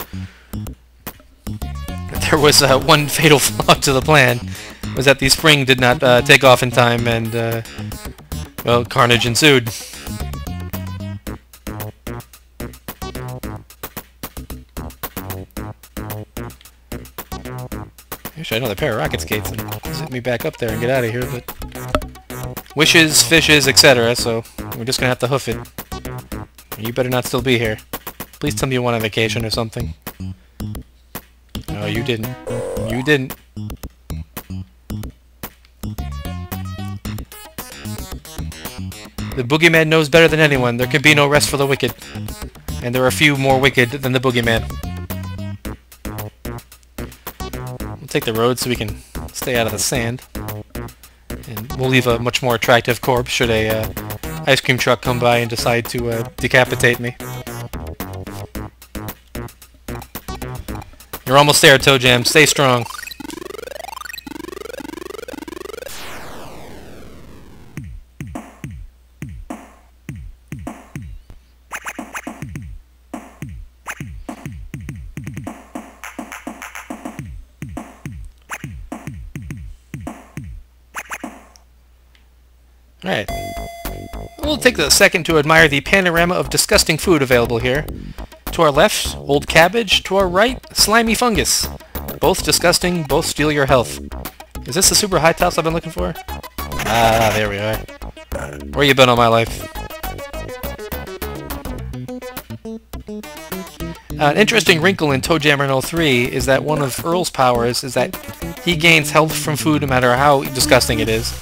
was one fatal flaw to the plan, was that the spring did not take off in time, and well, carnage ensued. Actually, another pair of rocket skates and zip me back up there and get out of here, but wishes, fishes, etc., so we're just gonna have to hoof it. You better not still be here. Please tell me you went on vacation or something. No, you didn't. You didn't. The boogeyman knows better than anyone. There can be no rest for the wicked. And there are few more wicked than the boogeyman. We'll take the road so we can stay out of the sand. And we'll leave a much more attractive corpse should a ice cream truck come by and decide to decapitate me. You're almost there, Toejam. Stay strong. Alright. We'll take a second to admire the panorama of disgusting food available here. To our left, old cabbage. To our right, slimy fungus. Both disgusting, both steal your health. Is this the super high tops I've been looking for? Ah, there we are. Where you been all my life? An interesting wrinkle in Toejam Earl 3 is that one of Earl's powers is that he gains health from food no matter how disgusting it is.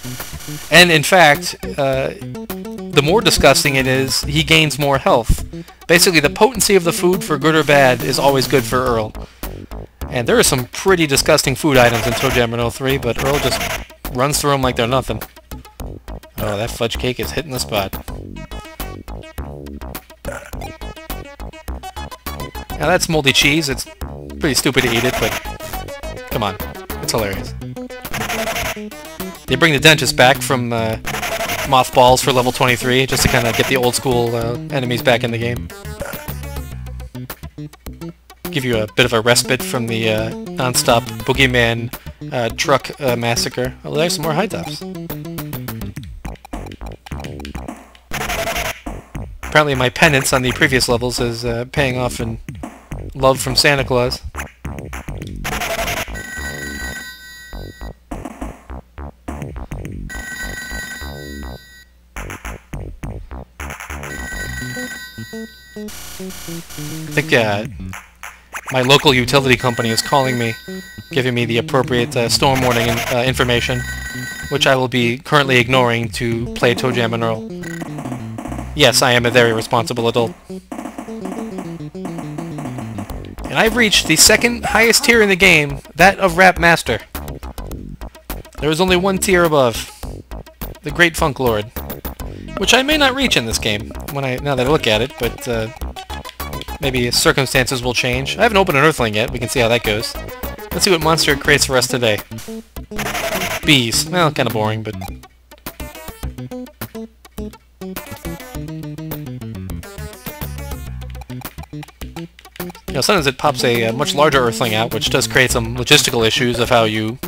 And in fact, the more disgusting it is, he gains more health. Basically, the potency of the food, for good or bad, is always good for Earl. And there are some pretty disgusting food items in Toejam Earl 3, but Earl just runs through them like they're nothing. Oh, that fudge cake is hitting the spot. Now that's moldy cheese. It's pretty stupid to eat it, but come on, it's hilarious. They bring the dentist back from mothballs for level 23, just to kind of get the old school enemies back in the game. Give you a bit of a respite from the non-stop boogeyman truck massacre. Oh, there's some more high tops. Apparently my penance on the previous levels is paying off in love from Santa Claus. I think my local utility company is calling me, giving me the appropriate storm warning information, which I will be currently ignoring to play Toejam Earl. Yes, I am a very responsible adult. And I've reached the second highest tier in the game, that of Rap Master. There is only one tier above, the Great Funk Lord, which I may not reach in this game, now that I look at it, but maybe circumstances will change. I haven't opened an Earthling yet, we can see how that goes. Let's see what monster it creates for us today. Bees. Well, kind of boring, but... You know, sometimes it pops a much larger Earthling out, which does create some logistical issues of how you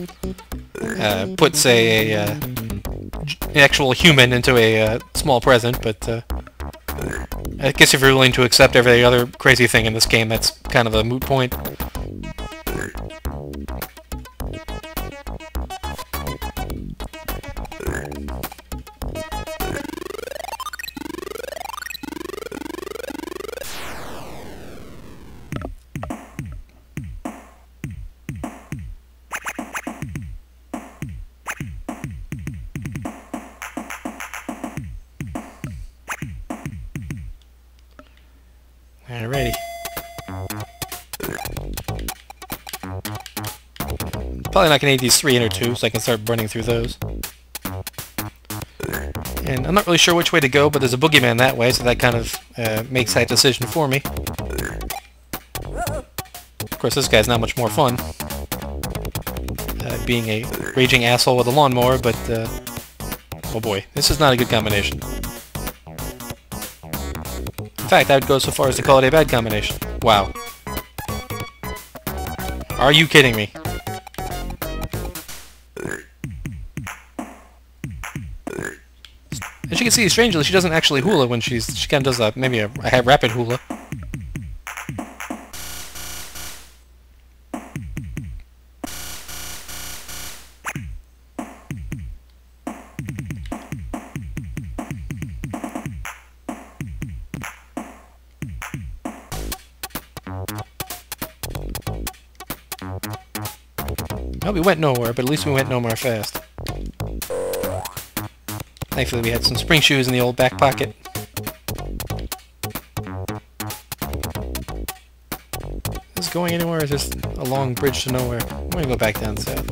put, say, an actual human into a small present, but I guess if you're willing to accept every other crazy thing in this game, that's kind of a moot point. Probably not going to need these 3 inner tubes, so I can start burning through those. And I'm not really sure which way to go, but there's a boogeyman that way, so that kind of makes that decision for me. Of course, this guy's not much more fun. Being a raging asshole with a lawnmower, but oh boy, this is not a good combination. In fact, I would go so far as to call it a bad combination. Wow. Are you kidding me? As you can see, strangely, she doesn't actually hula when she kind of does maybe a rapid hula. Well, we went nowhere, but at least we went nowhere fast. Thankfully, we had some spring shoes in the old back pocket. Is this going anywhere, or is this a long bridge to nowhere? I'm gonna go back down south.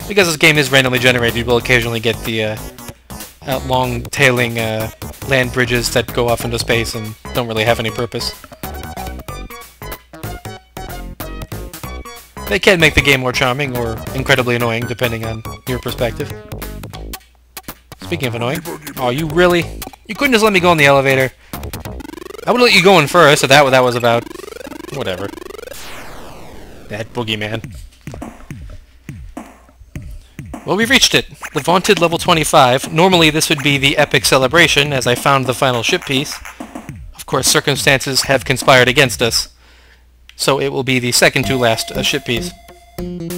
Because this game is randomly generated, you will occasionally get the long tailing land bridges that go off into space and don't really have any purpose. They can make the game more charming or incredibly annoying, depending on your perspective. Speaking of annoying, oh, you really? You couldn't just let me go in the elevator? I would let you go in first, so that was about... whatever. That boogeyman. Well, we've reached it. The vaunted level 25. Normally this would be the epic celebration, as I found the final ship piece. Of course, circumstances have conspired against us. So it will be the second to last ship piece. No,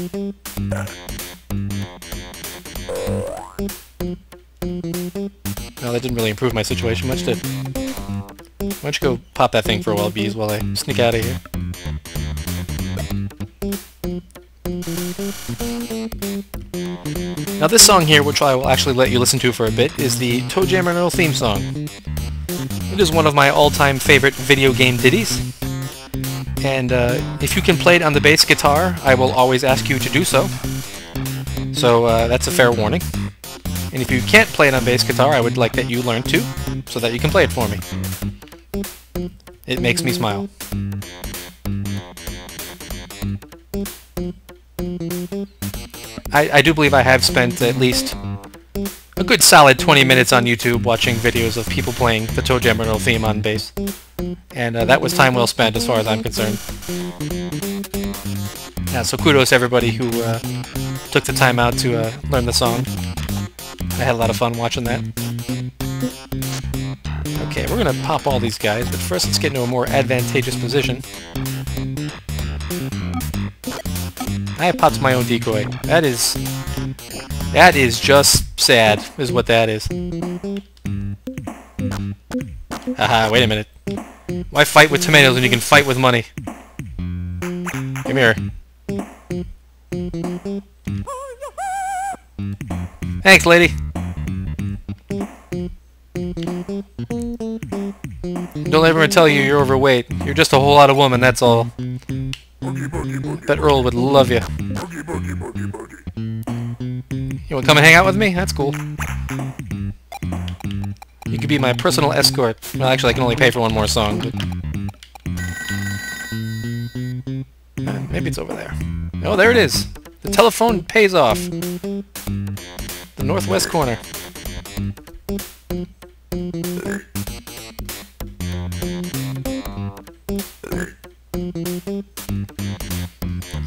that didn't really improve my situation much, did it? Why don't you go pop that thing for a while, bees, while I sneak out of here. Now this song here, which I will actually let you listen to for a bit, is the Toejam Earl theme song. It is one of my all-time favorite video game ditties. And if you can play it on the bass guitar, I will always ask you to do so. So that's a fair warning. And if you can't play it on bass guitar, I would like that you learn to, so that you can play it for me. It makes me smile. I do believe I have spent at least a good solid 20 minutes on YouTube watching videos of people playing the Toejam Earl theme on bass. And that was time well spent as far as I'm concerned. Yeah, so kudos to everybody who took the time out to learn the song. I had a lot of fun watching that. Okay, we're gonna pop all these guys, but first let's get into a more advantageous position. I have popped my own decoy. That is just sad, is what that is. Haha, wait a minute. Why fight with tomatoes when you can fight with money? Come here. Thanks, lady. Don't let everyone tell you you're overweight. You're just a whole lot of woman, that's all. Bet Earl would love you. You want to come and hang out with me? That's cool. You could be my personal escort. Well, actually, I can only pay for one more song, but... maybe it's over there. Oh, there it is! The telephone pays off. The northwest corner.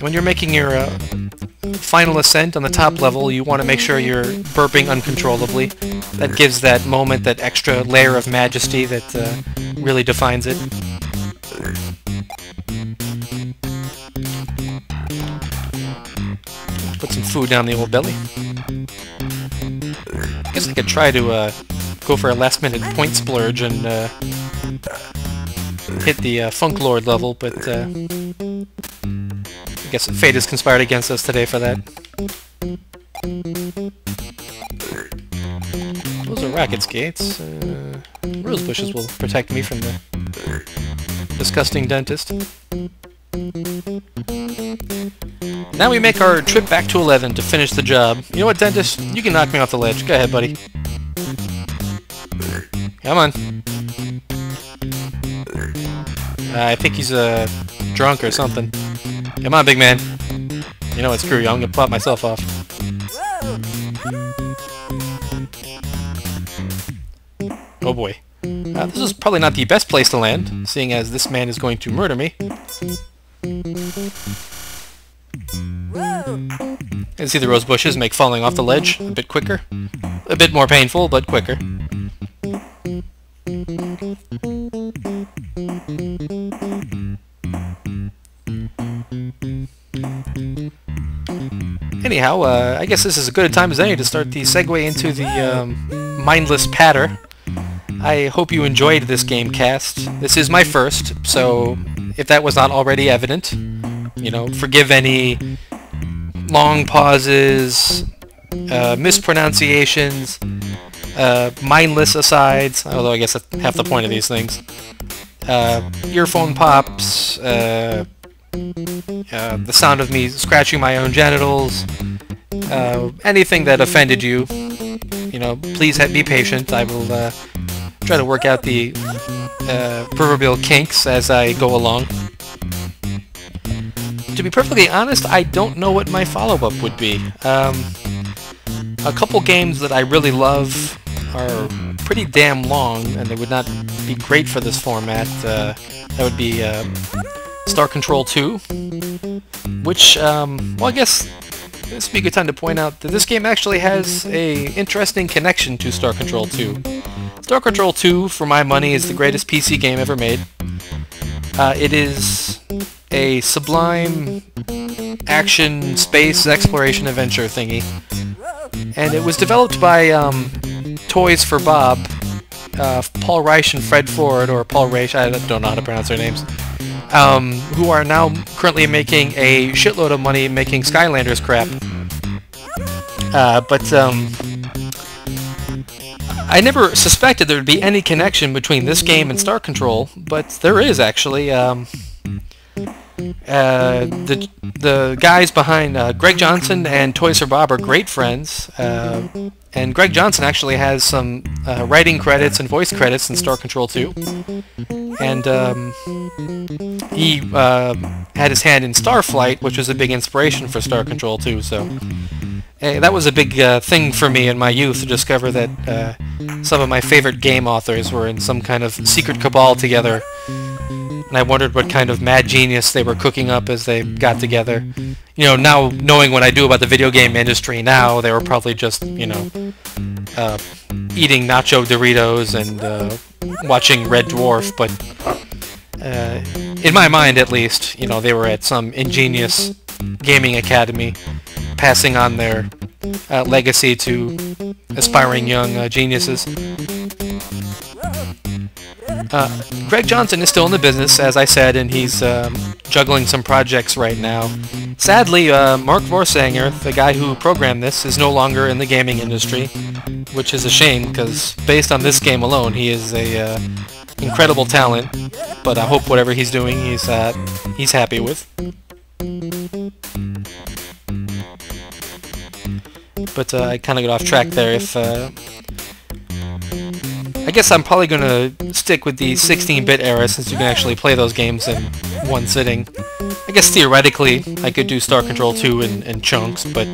When you're making your final ascent on the top level, you want to make sure you're burping uncontrollably. That gives that moment, that extra layer of majesty that really defines it. Put some food down the old belly. I guess I could try to go for a last-minute point splurge and hit the Funk Lord level, but I guess fate has conspired against us today for that. Those are rocket skates. Rose bushes will protect me from the disgusting dentist. Now we make our trip back to 11 to finish the job. You know what, Dentist? You can knock me off the ledge. Go ahead, buddy. Come on. I think he's drunk or something. Come on, big man. You know what, screw you. I'm gonna pop myself off. Oh boy. This is probably not the best place to land, seeing as this man is going to murder me. And see the rose bushes make falling off the ledge a bit quicker. A bit more painful, but quicker. Anyhow, I guess this is as good a time as any to start the segue into the mindless patter. I hope you enjoyed this GameCast. This is my first, so if that was not already evident, you know, forgive any long pauses, mispronunciations, mindless asides, although I guess that's half the point of these things. Earphone pops, the sound of me scratching my own genitals, anything that offended you, you know, please be patient. I will try to work out the proverbial kinks as I go along. To be perfectly honest, I don't know what my follow-up would be. A couple games that I really love are pretty damn long, and they would not be great for this format. That would be Star Control 2, which, well, I guess this would be a good time to point out that this game actually has a interesting connection to Star Control 2. Star Control 2, for my money, is the greatest PC game ever made. It is a sublime action space exploration adventure thingy. And it was developed by Toys for Bob, Paul Reich and Fred Ford, or Paul Reich, I don't know how to pronounce their names, who are now currently making a shitload of money making Skylanders crap. I never suspected there would be any connection between this game and Star Control, but there is actually. The guys behind Greg Johnson and Toys for Bob are great friends, and Greg Johnson actually has some writing credits and voice credits in Star Control 2, and he had his hand in Starflight, which was a big inspiration for Star Control 2, so that was a big thing for me in my youth to discover that some of my favorite game authors were in some kind of secret cabal together. And I wondered what kind of mad genius they were cooking up as they got together. You know, now knowing what I do about the video game industry now, they were probably just, you know, eating nacho Doritos and watching Red Dwarf, but in my mind at least, you know, they were at some ingenious gaming academy passing on their legacy to aspiring young geniuses. Greg Johnson is still in the business, as I said, and he's juggling some projects right now. Sadly, Mark Vorsanger, the guy who programmed this, is no longer in the gaming industry, which is a shame, because based on this game alone, he is a incredible talent, but I hope whatever he's doing, he's happy with. But I kind of got off track there. If I guess I'm probably going to stick with the 16-bit era, since you can actually play those games in one sitting. I guess theoretically I could do Star Control 2 in chunks, but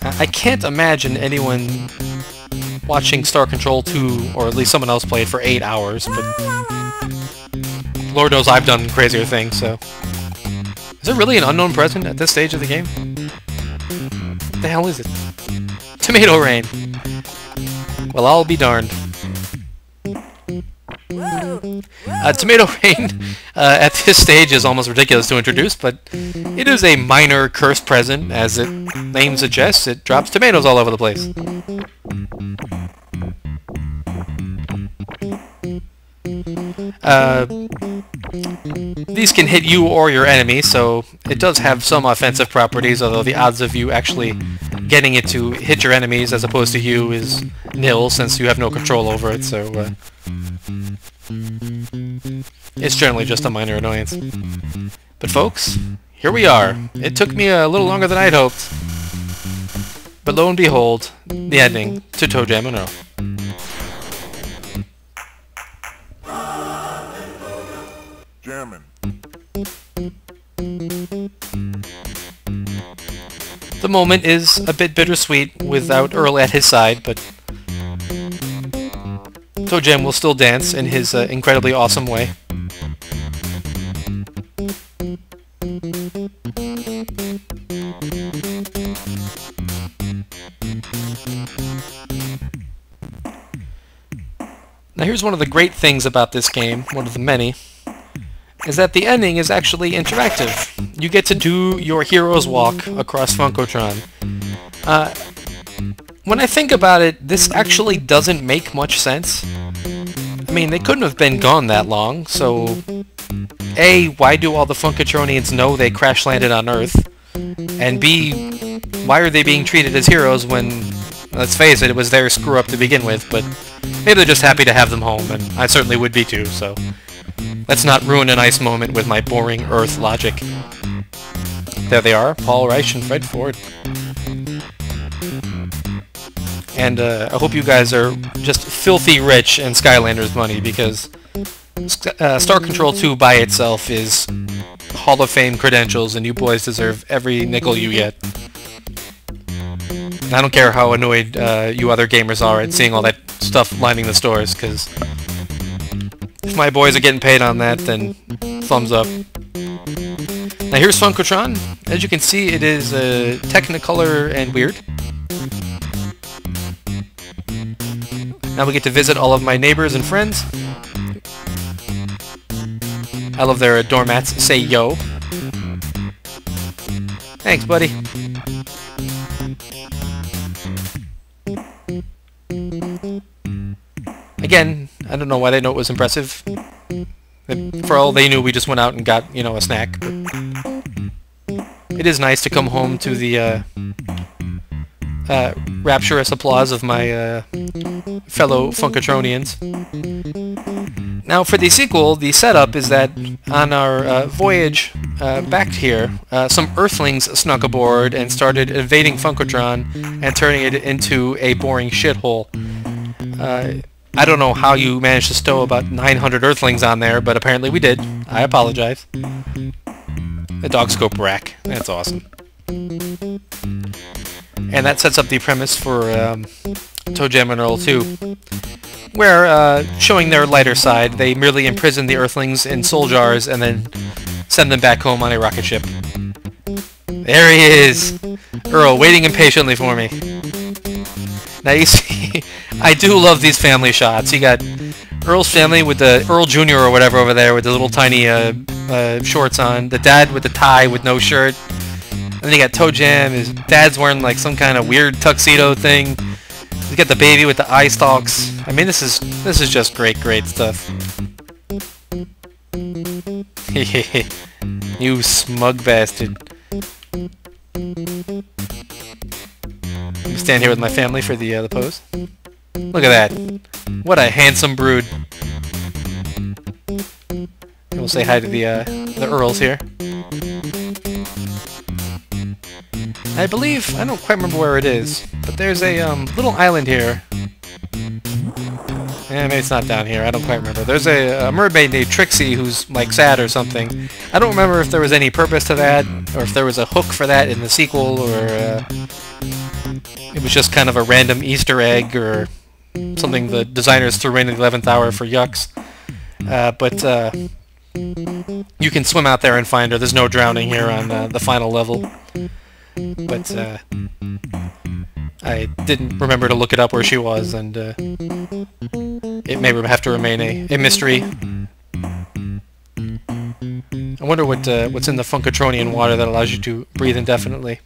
I can't imagine anyone watching Star Control 2, or at least someone else play it for 8 hours, but Lord knows I've done crazier things, so... Is there really an unknown present at this stage of the game? What the hell is it? Tomato Rain! Well, I'll be darned. Tomato Rain at this stage is almost ridiculous to introduce, but it is a minor curse present. As its name suggests, it drops tomatoes all over the place. These can hit you or your enemy, so it does have some offensive properties, although the odds of you actually getting it to hit your enemies as opposed to you is nil, since you have no control over it, so it's generally just a minor annoyance. But folks, here we are. It took me a little longer than I'd hoped. But lo and behold, the ending to Toejam Earl.
Jammin'.
The moment is a bit bittersweet without Earl at his side, but Toejam will still dance in his incredibly awesome way. Now here's one of the great things about this game, one of the many, is that the ending is actually interactive. You get to do your hero's walk across Funkotron. When I think about it, this actually doesn't make much sense. I mean, they couldn't have been gone that long, so A, why do all the Funkotronians know they crash-landed on Earth? And B, why are they being treated as heroes when, let's face it, it was their screw-up to begin with, but maybe they're just happy to have them home, and I certainly would be too, so let's not ruin a nice moment with my boring Earth logic. There they are, Paul Reich and Fred Ford. And I hope you guys are just filthy rich in Skylanders money, because Star Control 2 by itself is Hall of Fame credentials, and you boys deserve every nickel you get. And I don't care how annoyed you other gamers are at seeing all that stuff lining the stores, because if my boys are getting paid on that, then thumbs up. Now here's Funkotron. As you can see, it is Technicolor and weird. Now we get to visit all of my neighbors and friends. I love their doormats say yo. Thanks, buddy. Again, I don't know why they know it was impressive. For all they knew, we just went out and got, you know, a snack. It is nice to come home to the rapturous applause of my fellow Funkotronians. Now for the sequel, the setup is that on our voyage back here, some Earthlings snuck aboard and started invading Funkotron and turning it into a boring shithole. I don't know how you managed to stow about 900 Earthlings on there, but apparently we did. I apologize. The dog scope rack. That's awesome. And that sets up the premise for Toejam Earl 2, where, showing their lighter side, they merely imprison the Earthlings in soul jars and then send them back home on a rocket ship. There he is! Earl, waiting impatiently for me. Now you see, I do love these family shots. You got Earl's family with the Earl Jr. or whatever over there with the little tiny shorts on, the dad with the tie with no shirt, and then you got Toejam, his dad's wearing like some kind of weird tuxedo thing. You got the baby with the eye stalks. I mean, this is just great stuff. You smug bastard. Let me stand here with my family for the pose. Look at that. What a handsome brood. And we'll say hi to the Earls here. I believe, I don't quite remember where it is, but there's a little island here. Maybe it's not down here, I don't quite remember. There's a mermaid named Trixie who's like sad or something. I don't remember if there was any purpose to that, or if there was a hook for that in the sequel, or it was just kind of a random Easter egg, or something the designers threw in at the 11th hour for yucks. But you can swim out there and find her. There's no drowning here on the final level. But I didn't remember to look it up where she was, and it may have to remain a mystery. I wonder what's in the Funkotronian water that allows you to breathe indefinitely.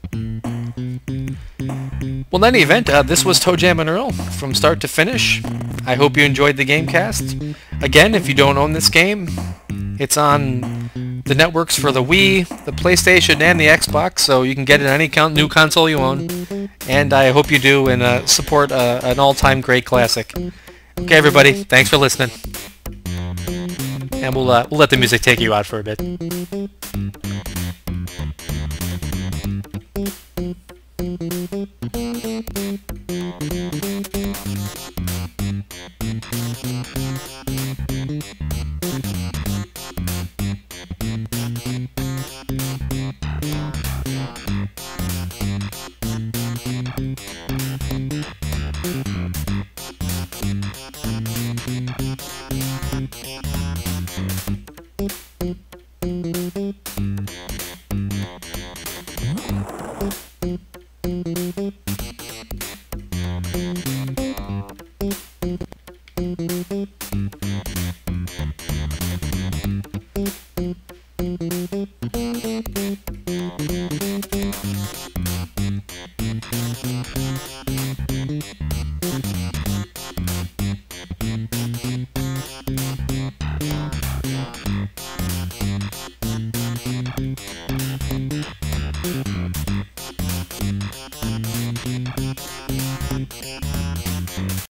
Well, in any event, this was Toejam Earl from start to finish. I hope you enjoyed the GameCast. Again, if you don't own this game, it's on the networks for the Wii, the PlayStation, and the Xbox, so you can get it on any new console you own. And I hope you do, and support an all-time great classic. Okay, everybody, thanks for listening. And we'll let the music take you out for a bit.